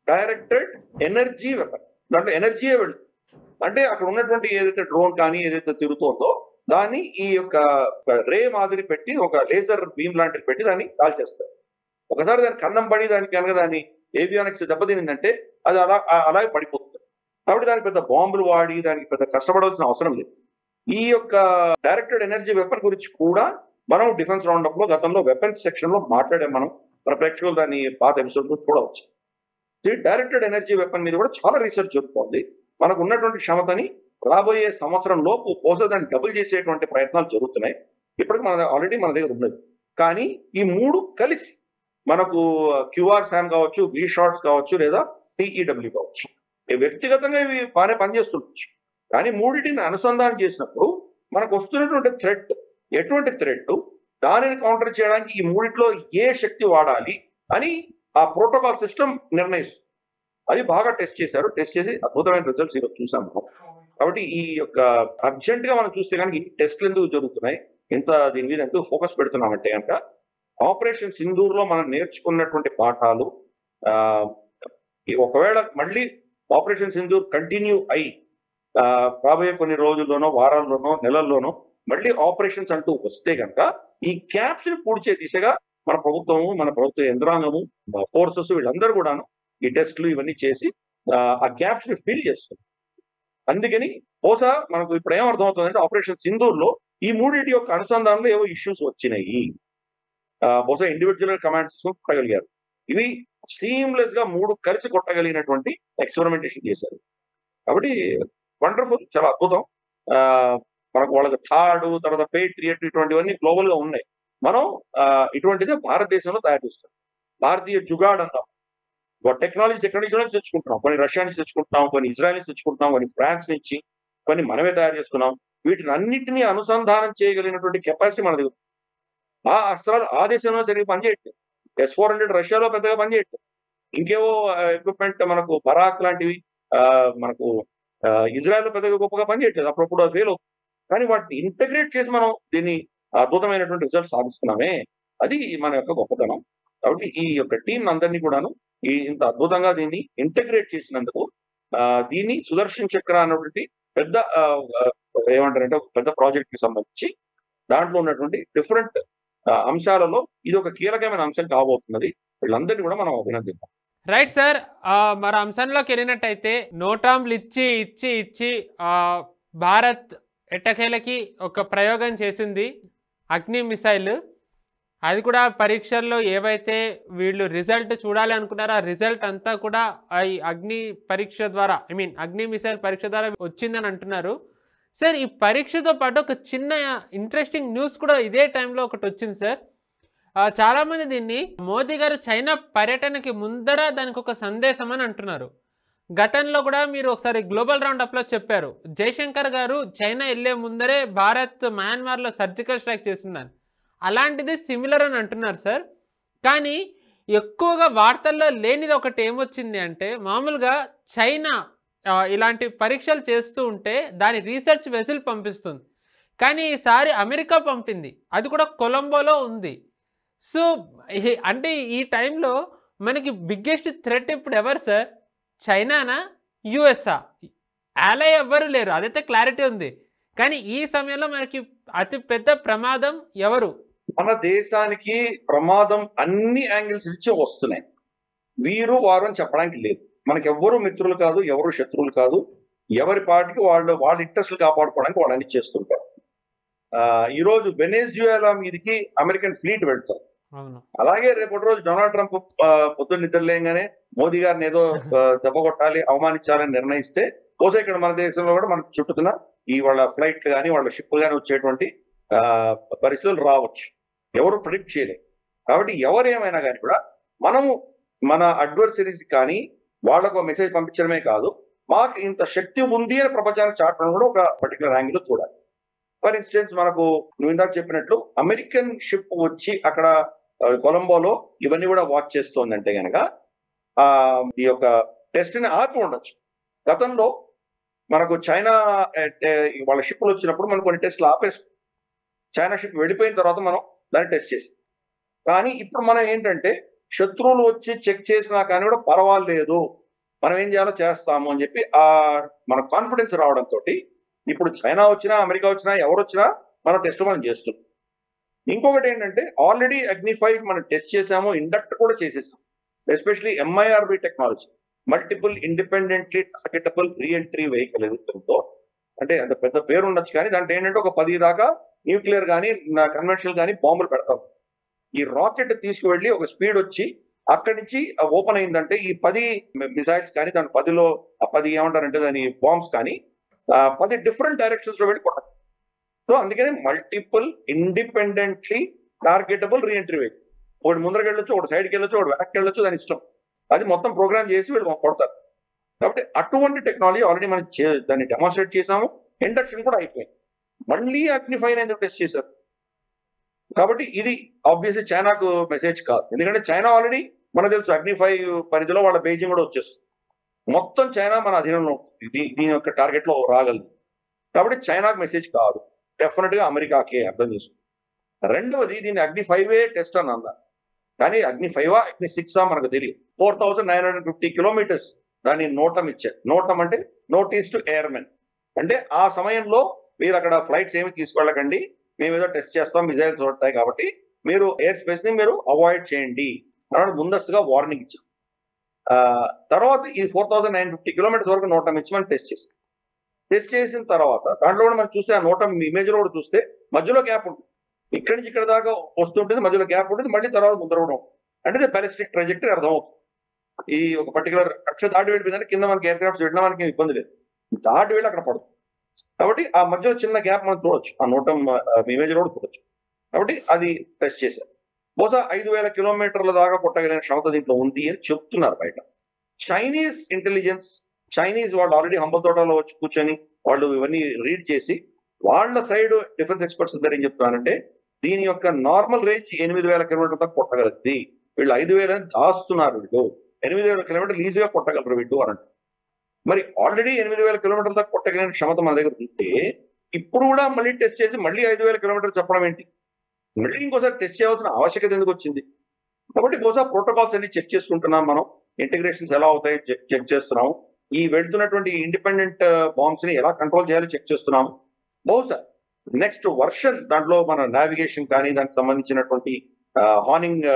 Directed energy weapon, దాంట్లో ఎనర్జీయే వెళ్తుంది. అంటే అక్కడ ఉన్నటువంటి ఏదైతే డ్రోన్ కానీ ఏదైతే తిరుగుతుందో దాన్ని ఈ యొక్క రే మాదిరి పెట్టి, ఒక లేజర్ బీమ్ లాంటిది పెట్టి దాన్ని కాల్చేస్తారు. ఒకసారి దానికి కన్నం పడి దానికి కనుక దాన్ని ఏవియానిక్స్ దెబ్బతినిందంటే అది అలాగే పడిపోతుంది. కాబట్టి దానికి పెద్ద బాంబులు వాడి దానికి పెద్ద కష్టపడాల్సిన అవసరం లేదు. ఈ యొక్క డైరెక్టెడ్ ఎనర్జీ వెపన్ గురించి కూడా మనం డిఫెన్స్ రౌండప్ లో గతంలో వెపన్స్ సెక్షన్ లో మాట్లాడాం. మన ప్రేక్షకులు దాన్ని పాత ఎపిసోడ్ చూడవచ్చు. డైరెక్టెడ్ ఎనర్జీ వెపన్ మీద కూడా చాలా రీసెర్చ్ జరుగుతోంది. మనకు ఉన్నటువంటి క్షమతని రాబోయే సంవత్సరం లోపు బహుశా దాన్ని డబుల్ చేసేటువంటి ప్రయత్నాలు జరుగుతున్నాయి. ఇప్పటికి ఆల్రెడీ మన దగ్గర ఉన్నది. కానీ ఈ మూడు కలిసి మనకు QRSAM కావచ్చు, V-SHORT కావచ్చు, లేదా TEW కావచ్చు, వ్యక్తిగతంగా ఇవి బాగానే పనిచేస్తుండొచ్చు. కానీ మూడింటిని అనుసంధానం చేసినప్పుడు మనకు వస్తున్నటువంటి థ్రెట్, ఎటువంటి థ్రెట్, దానిని కౌంటర్ చేయడానికి ఈ మూడిట్లో ఏ శక్తి వాడాలి అని ఆ ప్రోటోకాల్ సిస్టమ్ నిర్ణయిస్తుంది. అది బాగా టెస్ట్ చేశారు. టెస్ట్ చేసి అద్భుతమైన రిజల్ట్స్ ఈరోజు చూసాం మనం. కాబట్టి ఈ యొక్క అర్జెంట్ గా మనం చూస్తే కనుక ఈ టెస్ట్లు ఎందుకు జరుగుతున్నాయి, దీని మీద ఎందుకు ఫోకస్ పెడుతున్నామంటే కనుక ఆపరేషన్ సింధూర్ లో మనం నేర్చుకున్నటువంటి పాఠాలు ఒకవేళ మళ్ళీ ఆపరేషన్ సింధూర్ కంటిన్యూ అయి రాబోయే కొన్ని రోజుల్లోనో, వారాల్లోనో, నెలల్లోనో మళ్ళీ ఆపరేషన్స్ అంటూ వస్తే కనుక ఈ క్యాప్స్ ని పూడ్చే దిశగా మన ప్రభుత్వ యంత్రాంగము, ఫోర్సెస్ వీళ్ళందరూ కూడాను ఈ టెస్టులు ఇవన్నీ చేసి ఆ గ్యాప్స్ ని ఫిల్ చేస్తుంది. అందుకని బహుశా మనకు ఇప్పుడు ఏమర్థమవుతుందంటే ఆపరేషన్ సింధూర్లో ఈ మూడింటి యొక్క అనుసంధానంలో ఏవో ఇష్యూస్ వచ్చినాయి. బహుశా ఇండివిజువల్ కమాండ్స్ కొట్టగలిగారు. ఇవి సీమ్లెస్ గా 3 కలిసి కొట్టగలిగినటువంటి ఎక్స్పెరిమెంటేషన్ చేశారు. కాబట్టి వండర్ఫుల్, చాలా అద్భుతం. మనకు వాళ్ళకి థాడ్, తర్వాత పేట్రియట్ ఇటువంటివన్నీ గ్లోబల్ గా ఉన్నాయి. మనం ఇటువంటిదే భారతదేశంలో తయారు చేస్తాం. భారతీయ జుగాడ్ అంటాం. టెక్నాలజీ ఎక్కడి నుంచి తెచ్చుకుంటున్నాం. కొన్ని రష్యా నుంచి తెచ్చుకుంటున్నాం, కొన్ని ఇజ్రాయల్ నుంచి తెచ్చుకుంటున్నాం, కొన్ని ఫ్రాన్స్ నుంచి, కొన్ని మనమే తయారు చేసుకున్నాం. వీటిని అన్నింటినీ అనుసంధానం చేయగలిగినటువంటి కెపాసిటీ మన దగ్గర. ఆ అస్త్రాలు ఆ దేశంలో సరిగ్గా పనిచేయట్లేదు. S-400 రష్యాలో పెద్దగా పనిచేయట్లేదు. ఇంకేవో ఎక్విప్మెంట్ మనకు బరాక్ లాంటివి మనకు ఇజ్రాయెల్ పెద్దగా గొప్పగా పనిచేయట్లేదు. అప్పుడప్పుడు అది ఫెయిల్ అవుతుంది. కానీ వాటిని ఇంటగ్రేట్ చేసి మనం దీన్ని అద్భుతమైనటువంటి రిజల్ట్ సాధిస్తున్నామే, అది మన యొక్క గొప్పతనం. కాబట్టి ఈ యొక్క టీం అందరినీ కూడాను ఇంత అద్భుతంగా దీన్ని ఇంటగ్రేట్ చేసినందుకు దీన్ని సుదర్శన్ చక్ర అన్నటువంటి పెద్ద ఏమంటారంటే ఒక పెద్ద ప్రాజెక్ట్ కి సంబంధించి దాంట్లో ఉన్నటువంటి డిఫరెంట్ అంశాలలో ఇది ఒక కీలకమైన అంశం కాబోతున్నది. వీళ్ళందరినీ కూడా మనం అభినందిద్దాం. Right sir. మరి అంశంలోకి వెళ్ళినట్టయితే నోటాంలు ఇచ్చి ఇచ్చి ఇచ్చి భారత్ ఎట్టకేలకి ఒక ప్రయోగం చేసింది, అగ్ని మిసైల్. అది కూడా పరీక్షల్లో ఏవైతే వీళ్ళు రిజల్ట్ చూడాలి అనుకున్నారో ఆ రిజల్ట్ అంతా కూడా ఈ అగ్ని పరీక్ష ద్వారా, అగ్ని మిసైల్ పరీక్ష ద్వారా వచ్చిందని అంటున్నారు. సార్, ఈ పరీక్షతో పాటు ఒక చిన్న ఇంట్రెస్టింగ్ న్యూస్ కూడా ఇదే టైంలో ఒకటి వచ్చింది సార్. చాలామంది దీన్ని మోదీ గారు చైనా పర్యటనకి ముందర దానికి ఒక సందేశం అని అంటున్నారు. గతంలో కూడా మీరు ఒకసారి గ్లోబల్ రౌండ్ అప్లో చెప్పారు, జయశంకర్ గారు చైనా వెళ్ళే ముందరే భారత్ మయన్మార్లో సర్జికల్ స్ట్రైక్ చేసిందని. అలాంటిది సిమిలర్ అని అంటున్నారు సార్. కానీ ఎక్కువగా వార్తల్లో లేనిది ఒకటి ఏమొచ్చింది అంటే, మామూలుగా చైనా ఇలాంటి పరీక్షలు చేస్తూ ఉంటే దాని రీసెర్చ్ వెసిల్ పంపిస్తుంది. కానీ ఈసారి అమెరికా పంపింది, అది కూడా కొలంబోలో ఉంది. సో అంటే ఈ టైంలో మనకి బిగ్గెస్ట్ థ్రెట్ ఇప్పుడు ఎవరు సార్? చైనానా, యుఎస్ఆ? అలా ఎవ్వరు లేరు, అదైతే క్లారిటీ ఉంది. కానీ ఈ సమయంలో మనకి అతి పెద్ద ప్రమాదం ఎవరు? మన దేశానికి ప్రమాదం అన్ని యాంగిల్స్ నుంచి వస్తున్నాయి. వీరు వారు అని చెప్పడానికి లేదు. మనకి ఎవ్వరు మిత్రులు కాదు, ఎవరు శత్రువులు కాదు. ఎవరి పార్టీకి వాళ్ళ ఇంట్రెస్ట్లు కాపాడుకోవడానికి వాళ్ళు అన్ని చేస్తుంటారు. ఈరోజు వెనెజుయేలా మీదకి అమెరికన్ ఫ్లీట్ వెళ్తారు. అలాగే రేపటి రోజు డొనాల్డ్ ట్రంప్ పొద్దున్న నిద్రలేగానే మోదీ గారిని ఏదో దెబ్బ కొట్టాలి, అవమానించాలని నిర్ణయిస్తే బహుశా ఇక్కడ మన దేశంలో కూడా మనకు చుట్టుతున్న వాళ్ళ ఫ్లైట్లు కానీ వాళ్ళ షిప్లు కానీ వచ్చేటువంటి పరిస్థితులు రావచ్చు. ఎవరు ప్రిడిక్ట్ చేయలేదు. కాబట్టి ఎవరేమైనా కానీ కూడా మనము మన అడ్వర్సరీస్ కానీ వాళ్ళకు మెసేజ్ పంపించడమే కాదు, మాకు ఇంత శక్తి ఉంది అని ప్రపంచానికి చాటడం కూడా ఒక పర్టికులర్ యాంగిల్లో చూడాలి. ఫర్ ఇన్స్టెన్స్, మనకు నువ్వు ఇందాక చెప్పినట్లు అమెరికన్ షిప్ వచ్చి అక్కడ కొలంబోలో ఇవన్నీ కూడా వాచ్ చేస్తోందంటే కనుక ఈ యొక్క టెస్ట్ ని ఆపి ఉండొచ్చు. గతంలో మనకు చైనా వాళ్ళ షిప్లు వచ్చినప్పుడు మనం కొన్ని టెస్ట్లు ఆపేస్తాం. చైనా షిప్ వెళ్ళిపోయిన తర్వాత మనం దాన్ని టెస్ట్ చేసి, కానీ ఇప్పుడు మనం ఏంటంటే శత్రువులు వచ్చి చెక్ చేసినా కానీ కూడా పర్వాలేదు, మనం ఏం చేయాలో చేస్తాము అని చెప్పి మన కాన్ఫిడెన్స్ రావడంతో ఇప్పుడు చైనా వచ్చినా అమెరికా వచ్చినా ఎవరు వచ్చినా మన టెస్ట్ మనం చేస్తున్నాం. ఇంకొకటి ఏంటంటే ఆల్రెడీ అగ్ని-5 మనం టెస్ట్ చేసాము, ఇండక్ట్ కూడా చేసేసాం. Especially MIRV technology, multiple independently targetable reentry vehicle ఎదుగుతుందో, అంటే అంత పెద్ద పేరు ఉండొచ్చు కానీ దాంట్లో ఏంటంటే ఒక 10 దాకా న్యూక్లియర్ కానీ కన్వెన్షనల్ కానీ బాంబులు పెడతాం. ఈ రాకెట్ తీసుకువెళ్ళి ఒక స్పీడ్ వచ్చి అక్కడి నుంచి ఓపెన్ అయిందంటే ఈ 10 మిసైల్స్ కానీ దాని 10లో 10 ఏమంటారంటే దాని బాంబ్స్ కానీ 10 డిఫరెంట్ డైరెక్షన్స్ లో వెళ్ళి కొట్టాలి. సో అందుకని multiple independently targetable reentry vehicle, ఒకటి ముందరకి వెళ్ళొచ్చు, ఒకటి సైడ్కి వెళ్ళొచ్చు, ఒకటి వెనక్కి వెళ్ళొచ్చు, దాని ఇష్టం. అది మొత్తం ప్రోగ్రామ్ చేసి వీళ్ళు కొడతారు. కాబట్టి అటువంటి టెక్నాలజీ ఆల్రెడీ మనం దాన్ని డెమాన్స్ట్రేట్ చేసాము. ఇండక్షన్ కూడా అయిపోయింది. మళ్ళీ అగ్ని-5 ఎందుకు టెస్ట్ చేశారు? కాబట్టి ఇది ఆబ్వియస్లీ చైనాకు మెసేజ్ కాదు. ఎందుకంటే చైనా ఆల్రెడీ మనకు తెలుసు అగ్ని-5 పరిధిలో వాళ్ళ బీజింగ్ కూడా వచ్చేస్తుంది. మొత్తం చైనా మన అధీనంలో దీని యొక్క టార్గెట్ లో రాగలదు. కాబట్టి చైనాకు మెసేజ్ కాదు, డెఫినెట్ గా అమెరికాకే, అర్థం చేసుకో. రెండవది, దీన్ని అగ్ని-5 టెస్ట్ అని అన్నారు, కానీ అగ్ని-5 అగ్ని-6 మనకు తెలియదు. 4950 కిలోమీటర్స్ దాన్ని నోటం ఇచ్చారు. నోటం అంటే నోటీస్ టు ఎయిర్మెన్, అంటే ఆ సమయంలో మీరు అక్కడ ఫ్లైట్స్ ఏమి తీసుకెళ్ళకండి, మేము ఏదో టెస్ట్ చేస్తాం, మిజైల్స్ వస్తాయి కాబట్టి మీరు ఎయిర్ స్పేస్ ని మీరు అవాయిడ్ చేయండి అని ముందస్తుగా వార్నింగ్ ఇచ్చాం. తర్వాత ఈ 4950 కిలోమీటర్స్ వరకు నోటం ఇచ్చి మనం టెస్ట్ చేసిన తర్వాత దాంట్లో కూడా మనం చూస్తే ఆ నోటం ఇమేజ్ లో కూడా చూస్తే మధ్యలో గ్యాప్ ఉంటుంది. ఇక్కడి నుంచి ఇక్కడ దాకా వస్తుంటుంది, మధ్యలో గ్యాప్ ఉంటుంది, మళ్ళీ తర్వాత ముందర కూడా ఉంటుంది. అంటే బ్యాలిస్టిక్ ట్రాజెక్టరీ అర్థమవుతుంది. ఈ ఒక పర్టికులర్ కక్ష దాటి వెళ్ళిపోయిందంటే కింద మనకి ఎయిర్ క్రాఫ్ట్స్ వెళ్ళినా మనకి ఇబ్బంది లేదు, దాటి వెళ్ళి అక్కడ పడుతుంది. కాబట్టి ఆ మధ్యలో చిన్న గ్యాప్ మనం చూడొచ్చు, ఆ నోటం ఇమేజ్ కూడా చూడొచ్చు. కాబట్టి అది టెస్ట్ చేశారు. బహుశా 5000 కిలోమీటర్ల దాకా కొట్టగలిగిన క్షమత దీంట్లో ఉంది అని చెప్తున్నారు బయట. చైనీస్ ఇంటెలిజెన్స్, చైనీస్ వాళ్ళు ఆల్రెడీ హంబతోటలో వచ్చి కూర్చొని వాళ్ళు ఇవన్నీ రీడ్ చేసి వాళ్ళ సైడ్ డిఫెన్స్ ఎక్స్పర్ట్స్ ఇద్దరు ఏం చెప్తున్నారంటే దీని యొక్క నార్మల్ రేంజ్ 8000 కిలోమీటర్ దాకా కొట్టగలుగుతుంది, వీళ్ళు 5000 అని దాస్తున్నారు, వీళ్ళు 8000 కిలోమీటర్లు ఈజీగా కొట్టగలరు వీళ్ళు అని. మరి ఆల్రెడీ 8000 కిలోమీటర్ల దాకా కొట్టగలిగిన క్షమత మన దగ్గర ఉంటే ఇప్పుడు కూడా మళ్ళీ టెస్ట్ చేసి మళ్ళీ 5000 కిలోమీటర్లు చెప్పడం ఏంటి? మళ్ళీ ఇంకోసారి టెస్ట్ చేయాల్సిన ఆవశ్యకత ఎందుకు వచ్చింది? కాబట్టి బహుశా ప్రోటోకాల్స్ అన్ని చెక్ చేసుకుంటున్నాం, మనం ఇంటిగ్రేషన్స్ ఎలా అవుతాయో చెక్ చేస్తున్నాము, ఈ వెళ్తున్నటువంటి ఇండిపెండెంట్ బాంబ్స్ ని ఎలా కంట్రోల్ చేయాలో చెక్ చేస్తున్నాము. బహుశా నెక్స్ట్ వర్షన్ దాంట్లో మన నావిగేషన్ కానీ దానికి సంబంధించినటువంటి హార్నింగ్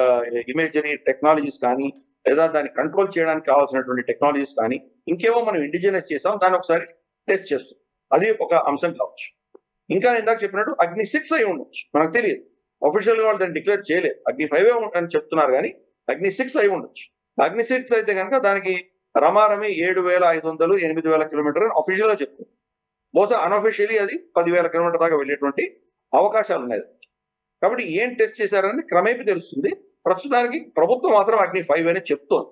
ఇమేజరీ టెక్నాలజీస్ కానీ లేదా దాన్ని కంట్రోల్ చేయడానికి కావాల్సినటువంటి టెక్నాలజీస్ కానీ ఇంకేమో మనం ఇండిజినస్ చేసాం, దాన్ని ఒకసారి టెస్ట్ చేస్తాం. అది ఒక అంశం కావచ్చు. ఇంకా ఇందాక చెప్పినట్టు అగ్ని 6 అయి ఉండొచ్చు, మనకు తెలియదు, అఫీషియల్ గా వాళ్ళు దాన్ని డిక్లేర్ చేయలేదు. అగ్ని 5 అని చెప్తున్నారు కానీ అగ్ని 6 అయి ఉండొచ్చు. అగ్ని 6 అయితే కనుక దానికి రమారమి 7500 8000 కిలోమీటర్ అని అఫీషియల్ గా చెప్తుంది. బహుశా అన్అఫీషియలీ అది 10,000 కిలోమీటర్ దాకా వెళ్ళేటువంటి అవకాశాలు ఉన్నాయి. కాబట్టి ఏం టెస్ట్ చేశారని క్రమేపీ తెలుస్తుంది. ప్రస్తుతానికి ప్రభుత్వం మాత్రం అగ్ని 5 అనే చెప్తోంది,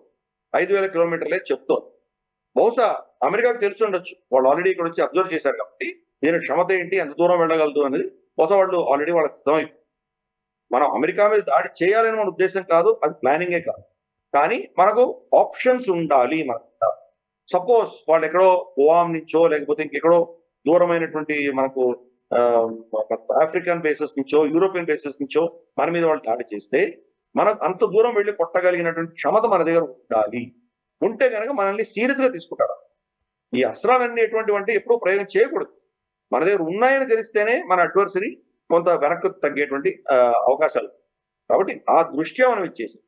5000 కిలోమీటర్లే చెప్తోంది. బహుశా అమెరికాకు తెలిసి ఉండొచ్చు, వాళ్ళు ఆల్రెడీ ఇక్కడ వచ్చి అబ్జర్వ్ చేశారు కాబట్టి దీని క్షమత ఏంటి, ఎంత దూరం వెళ్ళగలదు అనేది బహుశా వాళ్ళు ఆల్రెడీ వాళ్ళకి అర్థమైంది. మనం అమెరికా మీద దాడి చేయాలని మన ఉద్దేశం కాదు, అది ప్లానింగే కాదు, కానీ మనకు ఆప్షన్స్ ఉండాలి. మనకు సపోజ్ వాళ్ళు ఎక్కడో గువాం నుంచో లేకపోతే ఇంకెక్కడో దూరమైనటువంటి మనకు ఆఫ్రికన్ బేసెస్ నుంచో యూరోపియన్ బేసెస్ నుంచో మన మీద వాళ్ళు దాడి చేస్తే మనకు అంత దూరం వెళ్ళి కొట్టగలిగినటువంటి క్షమత మన దగ్గర ఉండాలి. ఉంటే కనుక మనల్ని సీరియస్ గా తీసుకుంటారు. ఈ అస్త్రాలన్నీ ఎటువంటి ఎప్పుడూ ప్రయోగం చేయకూడదు. మన దగ్గర ఉన్నాయని తెలిస్తేనే మన అడ్వర్సరీ కొంత వెనక్కు తగ్గేటువంటి అవకాశాలు. కాబట్టి ఆ దృష్ట్యా మనం ఇచ్చేసి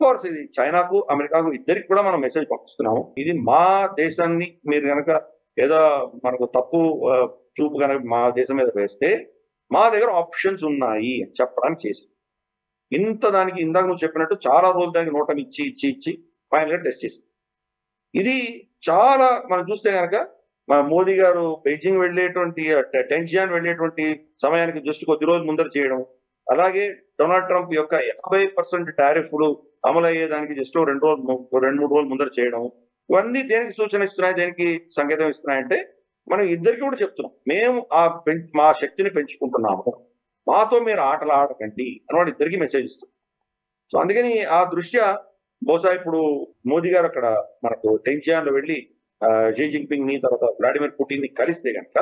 కోర్స్ ఇది చైనాకు అమెరికాకు ఇద్దరికి కూడా మనం మెసేజ్ పంపిస్తున్నాము. ఇది మా దేశాన్ని మీరు కనుక ఏదో మనకు తప్పు చూపు కనుక మా దేశం మీద వేస్తే మా దగ్గర ఆప్షన్స్ ఉన్నాయి అని చెప్పడానికి చేసి ఇంత దానికి ఇందాక నువ్వు చెప్పినట్టు చాలా రోజులు దానికి నోటం ఇచ్చి ఫైనల్ గా టెస్ట్ చేసి ఇది చాలా మనం చూస్తే కనుక మా మోదీ గారు బెయిజింగ్ వెళ్ళేటువంటి టెన్జియాన్ వెళ్ళేటువంటి సమయానికి జస్ట్ కొద్ది రోజులు ముందర చేయడం, అలాగే డొనాల్డ్ ట్రంప్ యొక్క 50% టారిఫ్లు అమలు అయ్యేదానికి జస్ట్ 2-3 రోజులు ముందర చేయడం, ఇవన్నీ దేనికి సూచన ఇస్తున్నాయి, దేనికి సంకేతం ఇస్తున్నాయంటే మనం ఇద్దరికి కూడా చెప్తున్నాం, మేము మా శక్తిని పెంచుకుంటున్నాము, మాతో మీరు ఆటలు ఆడకండి అని వాళ్ళు ఇద్దరికి మెసేజ్ ఇస్తాం. సో అందుకని ఆ దృష్ట్యా బహుశా ఇప్పుడు మోదీ గారు అక్కడ మనకు టెన్జియాన్లో వెళ్ళి షీ జిన్పింగ్ ని తర్వాత వ్లాడిమిర్ పుటిన్ ని కలిస్తే కనుక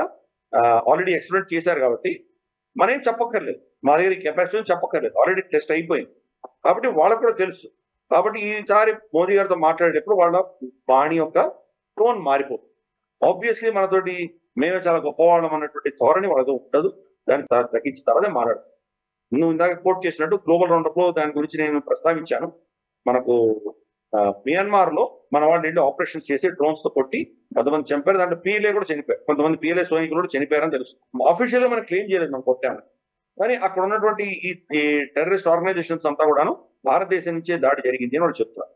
ఆల్రెడీ ఎక్స్పెరిమెంట్ చేశారు కాబట్టి మనం చెప్పక్కర్లేదు, మా దగ్గర కెపాసిటీ చెప్పక్కర్లేదు, ఆల్రెడీ టెస్ట్ అయిపోయింది కాబట్టి వాళ్ళకు కూడా తెలుసు. కాబట్టి ఈసారి మోదీ గారితో మాట్లాడేటప్పుడు వాళ్ళ వాణి యొక్క టోన్ మారిపోతుంది. ఆబ్వియస్లీ మనతోటి మేమే చాలా గొప్పవాళ్ళం అన్నటువంటి ధోరణి వాళ్ళతో ఉండదు, దాన్ని తగ్గించిన తర్వాతే మాట్లాడదు. నువ్వు ఇందాక కోట్ చేసినట్టు గ్లోబల్ రౌండప్ లో దాని గురించి నేను ప్రస్తావించాను. మనకు మియాన్మార్ లో మన వాళ్ళు వెళ్ళి ఆపరేషన్స్ చేసి డ్రోన్స్ తో కొట్టి కొంతమంది చంపారు, దాంట్లో పిఎల్ఏ కూడా చనిపోయారు, కొంతమంది పిఎల్ఏ సైనికులు కూడా చనిపోయారని తెలుసు. ఆఫీషియల్ గా మనం క్లెయిమ్ చేయలేదు మనం కొట్టామని, కానీ అక్కడ ఉన్నటువంటి ఈ టెర్రరిస్ట్ ఆర్గనైజేషన్స్ అంతా కూడాను భారతదేశం నుంచే దాడి జరిగింది అని వాళ్ళు చెప్తున్నారు.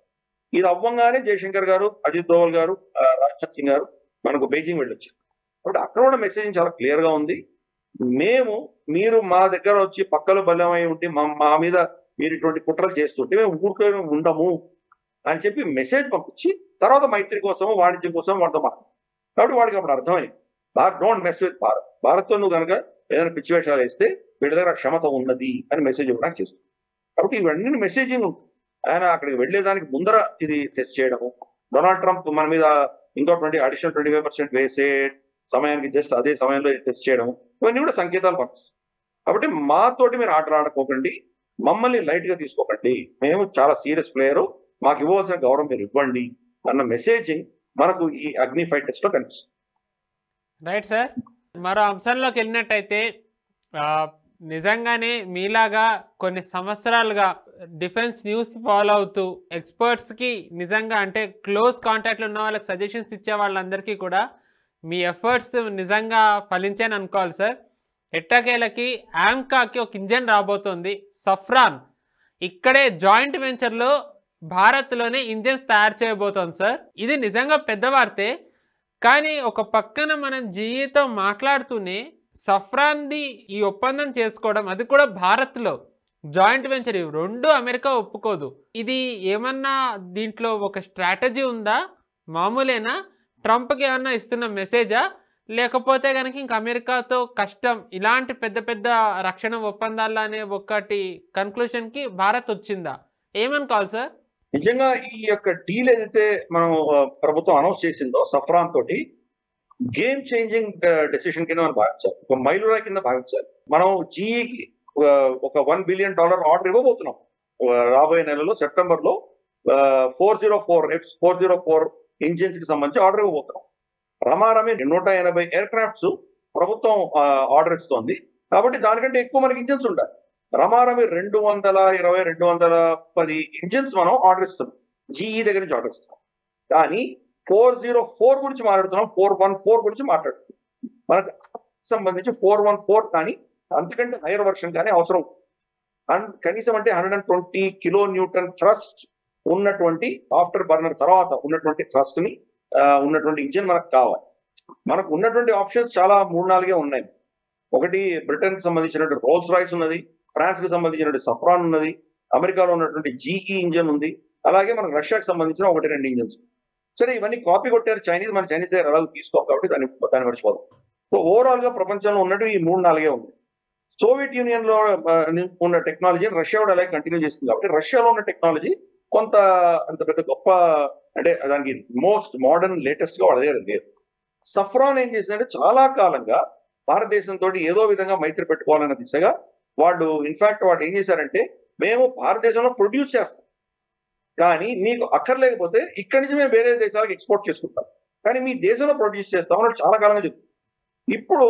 ఇది అవ్వంగానే జయశంకర్ గారు, అజిత్ దోవల్ గారు, రాజ్నాథ్ సింగ్ గారు మనకు బెయిజింగ్ వెళ్ళొచ్చారు. కాబట్టి అక్కడ కూడా మెసేజింగ్ చాలా క్లియర్ గా ఉంది, మీరు మా దగ్గర వచ్చి పక్కలో బలమై ఉంటే మా మీద మీరు ఇటువంటి కుట్రలు చేస్తుంటే మేము ఊరుకొని ఉండము అని చెప్పి మెసేజ్ పంపించి తర్వాత మైత్రి కోసం వాణిజ్యం కోసం వాళ్ళతో మాట్లాడు. కాబట్టి వాడికి అప్పుడు అర్థమైంది, డోంట్ మెస్ విత్ భారత్, భారత్తో నువ్వు కనుక ఏదైనా పిచ్చి వేషాలు వేస్తే వీళ్ళ దగ్గర క్షమత ఉన్నది అని మెసేజ్ ఇవ్వడానికి చేస్తుంది. కాబట్టి ఇవన్నీ మెసేజింగ్ ఉంటుంది. ఆయన అక్కడికి వెళ్లేదానికి ముందర ఇది టెస్ట్ చేయడము, డొనాల్డ్ ట్రంప్ మన మీద ఇంకో అడిషనల్ 25% వేసే సమయానికి జస్ట్ అదే సమయంలో టెస్ట్ చేయడం, ఇవన్నీ కూడా సంకేతాలు పంపిస్తాయి. కాబట్టి మాతోటి మీరు ఆటలు ఆడుకోకండి, మమ్మల్ని లైట్ గా తీసుకోకండి, మేము చాలా సీరియస్ ప్లేయరు, మాకు ఇవ్వాల్సిన గౌరవం మీరు ఇవ్వండి అన్న మెసేజింగ్ మనకు ఈ అగ్ని 5 టెస్ట్ లో కనిపిస్తుంది. రైట్ సార్, మరో అంశంలోకి వెళ్ళినట్టయితే నిజంగానే మీలాగా కొన్ని సంవత్సరాలుగా డిఫెన్స్ న్యూస్ ఫాలో అవుతూ ఎక్స్పర్ట్స్కి నిజంగా అంటే క్లోజ్ కాంటాక్ట్లో ఉన్న వాళ్ళకి సజెషన్స్ ఇచ్చే వాళ్ళందరికీ కూడా మీ ఎఫర్ట్స్ నిజంగా ఫలించాయని అనుకోవాలి సార్. ఎట్టకేలకి ఆమ్కాకి ఒక ఇంజన్ రాబోతోంది సఫ్రాన్. ఇక్కడే జాయింట్ వెంచర్లో భారత్లోనే ఇంజన్స్ తయారు చేయబోతోంది సార్. ఇది నిజంగా పెద్ద వార్తే. కానీ ఒక పక్కన మనం జీఈతో మాట్లాడుతూనే సఫ్రాన్ది ఈ ఒప్పందం చేసుకోవడం, అది కూడా భారత్లో జాయింట్ వెంచర్, ఇవి రెండు అమెరికా ఒప్పుకోదు. ఇది ఏమన్నా దీంట్లో ఒక స్ట్రాటజీ ఉందా? మామూలేనా? ట్రంప్కి ఏమన్నా ఇస్తున్న మెసేజా? లేకపోతే కనుక ఇంక అమెరికాతో కష్టం, ఇలాంటి పెద్ద పెద్ద రక్షణ ఒప్పందాలు అనే ఒకటి కన్క్లూషన్కి భారత్ వచ్చిందా? ఏమనుకోవాలి సార్? నిజంగా ఈ యొక్క డీల్ ఏదైతే మనం ప్రభుత్వం అనౌన్స్ చేసిందో సఫ్రాన్ తోటి గేమ్ చేంజింగ్ డెసిషన్ కింద మనం భావించాలి, ఒక మైలురాయి కింద భావించాలి. మనం జీఈకి ఒక $1 బిలియన్ ఆర్డర్ ఇవ్వబోతున్నాం రాబోయే నెలలో. సెప్టెంబర్లో 404 ఇంజిన్స్ కి సంబంధించి ఆర్డర్ ఇవ్వబోతున్నాం. రమారమి 180 ఎయిర్ క్రాఫ్ట్స్ ప్రభుత్వం ఆర్డర్ ఇస్తోంది. కాబట్టి దానికంటే ఎక్కువ మనకి ఇంజిన్స్ ఉండాలి. రమారమి 210 ఇంజిన్స్ మనం ఆర్డర్ ఇస్తున్నాం, జీఈ దగ్గర నుంచి ఆర్డర్ ఇస్తున్నాం. కానీ 404 గురించి మాట్లాడుతున్నాం, 414 గురించి మాట్లాడుతున్నాం. మనకు సంబంధించి 414 కానీ అంతకంటే హైయర్ వర్షన్ కానీ అవసరం. కనీసం అంటే 120 కిలో న్యూటన్ థ్రస్ట్ ఉన్నటువంటి ఆఫ్టర్ బర్నర్ తర్వాత ఉన్నటువంటి థ్రస్ట్ ని ఉన్నటువంటి ఇంజిన్ మనకు కావాలి. మనకు ఉన్నటువంటి ఆప్షన్స్ చాలా 3-4 ఉన్నాయి. ఒకటి బ్రిటన్ కి సంబంధించినటువంటి రోల్స్ రాయ్స్ ఉన్నది, ఫ్రాన్స్ కి సంబంధించినటువంటి సఫ్రాన్ ఉన్నది, అమెరికాలో ఉన్నటువంటి జీఈ ఇంజిన్ ఉంది, అలాగే మనకు రష్యాకి సంబంధించిన 1-2 ఇంజిన్స్. సరే, ఇవన్నీ కాపీ కొట్టారు చైనీస్, మన చైనీస్ దగ్గర ఎలాగో తీసుకోవాలి కాబట్టి దాన్ని మర్చిపోదాం. సో ఓవరాల్ గా ప్రపంచంలో ఉన్నట్టు ఈ 3-4 ఉంది. సోవియట్ యూనియన్ లో ఉన్న టెక్నాలజీని రష్యా కూడా అలాగే కంటిన్యూ చేస్తుంది కాబట్టి రష్యాలో ఉన్న టెక్నాలజీ కొంత అంత పెద్ద గొప్ప అంటే దానికి మోస్ట్ మోడర్న్ లేటెస్ట్ గా వాళ్ళ దగ్గర లేదు. సఫ్రాన్ ఏం చేసిందంటే చాలా కాలంగా భారతదేశంతో ఏదో విధంగా మైత్రి పెట్టుకోవాలన్న దిశగా వాళ్ళు వాళ్ళు ఏం చేశారంటే, మేము భారతదేశంలో ప్రొడ్యూస్ చేస్తాం కానీ మీకు అక్కర్లేకపోతే ఇక్కడి నుంచి మేము వేరే దేశాలకు ఎక్స్పోర్ట్ చేసుకుంటాం, కానీ మీ దేశంలో ప్రొడ్యూస్ చేస్తాం అన్నట్టు చాలా కాలంగా చెప్తుంది. ఇప్పుడు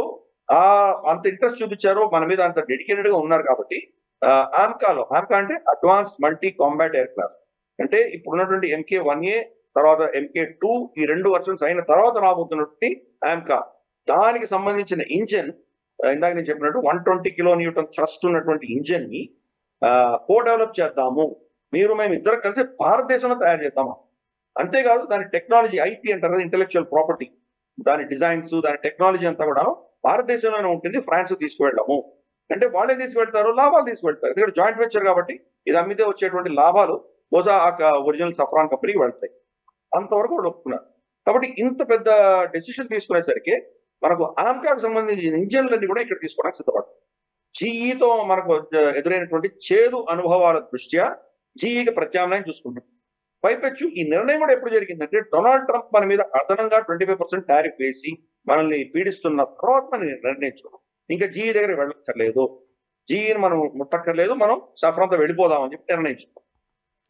అంత ఇంట్రెస్ట్ చూపించారు మన మీద, అంత డెడికేటెడ్ గా ఉన్నారు కాబట్టి ఆమ్కా అంటే advanced multi combat aircraft అంటే ఇప్పుడు ఉన్నటువంటి MK1A తర్వాత MK2 ఈ 2 వర్షన్స్ అయిన తర్వాత రాబోతున్నటువంటి ఆమ్కా, దానికి సంబంధించిన ఇంజిన్ ఇందాక నేను చెప్పినట్టు 120 కిలో న్యూటన్ థ్రస్ట్ ఉన్నటువంటి ఇంజిన్ ని కో డెవలప్ చేద్దాము, మేము ఇద్దరు కలిసి భారతదేశంలో తయారు చేద్దాము. అంతేకాదు దాని టెక్నాలజీ IP అంటారు కదా, ఇంటెలెక్చువల్ ప్రాపర్టీ, దాని డిజైన్స్ దాని టెక్నాలజీ అంతా కూడా భారతదేశంలోనే ఉంటుంది, ఫ్రాన్స్ తీసుకువెళ్ళాము అంటే వాళ్ళే తీసుకువెళ్తారు, లాభాలు తీసుకువెళ్తారు. ఇక్కడ జాయింట్ వెంచర్ కాబట్టి ఇది అమ్మితే వచ్చేటువంటి లాభాలు బహుశా ఒరిజినల్ సఫ్రాన్ కంపెనీకి వెళ్తాయి. అంతవరకు వాళ్ళు ఒప్పుకున్నారు. కాబట్టి ఇంత పెద్ద డెసిషన్ తీసుకునేసరికి మనకు ఆమ్కాకు సంబంధించిన ఇంజిన్లన్నీ కూడా ఇక్కడ తీసుకోవడానికి సిద్ధపడతాం. జీఈతో మనకు ఎదురైనటువంటి చేదు అనుభవాల దృష్ట్యా జీఈకి ప్రత్యామ్నాయం చూసుకుంటాం. పైపెచ్చు ఈ నిర్ణయం కూడా ఎప్పుడు జరిగిందంటే, డొనాల్డ్ ట్రంప్ మన మీద అదనంగా 25% టారిఫ్ వేసి మనల్ని పీడిస్తున్న తర్వాత మనం నిర్ణయించుకున్నాం ఇంకా జీఈ దగ్గర వెళ్ళక్కర్లేదు, జీఈని మనం ముట్టక్కర్లేదు, మనం సఫ్రాన్తో వెళ్ళిపోదామని చెప్పి నిర్ణయించుకున్నాం.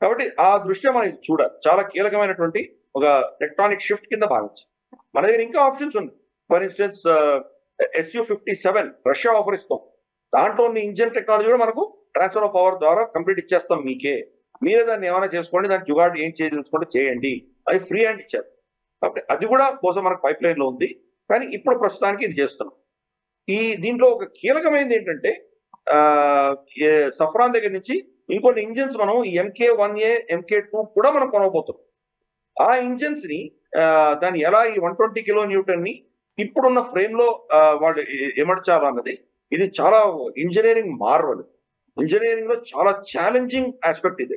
కాబట్టి ఆ దృష్ట్యా మనం చూడాలి, చాలా కీలకమైనటువంటి ఒక టెక్టానిక్ షిఫ్ట్ కింద భావించాలి. మన దగ్గర ఇంకా ఆప్షన్స్ ఉన్నాయి. For instance Su-57 Russia offer ఇస్తాం, దాంట్లో ఉన్న ఇంజిన్ టెక్నాలజీ కూడా మనకు ట్రాన్స్ఫర్ ఆఫ్ పవర్ ద్వారా కంప్లీట్ ఇచ్చేస్తాం మీకే, మీరే దాన్ని ఏమైనా చేసుకోండి, దాన్ని జుగాడు ఏం చేయదలుచుకుంటే చేయండి, అది ఫ్రీ హ్యాండ్ ఇచ్చారు. కాబట్టి అది కూడా కోసం మనకు పైప్ లైన్ లో ఉంది. కానీ ఇప్పుడు ప్రస్తుతానికి ఇది చేస్తున్నాం. దీంట్లో ఒక కీలకమైనది ఏంటంటే సఫ్రాన్ దగ్గర నుంచి ఇంకొన్ని ఇంజిన్స్ మనం MK1A MK2 కూడా మనం కొనబోతున్నాం. ఆ ఇంజిన్స్ ని దాన్ని ఎలా ఈ 120 కిలో న్యూటన్ ని ఇప్పుడున్న ఫ్రేమ్ లో వాళ్ళు ఎమర్చాలన్నది ఇది చాలా ఇంజనీరింగ్ మార్వల్. ఇంజనీరింగ్ లో చాలా ఛాలెంజింగ్ ఆస్పెక్ట్ ఇది.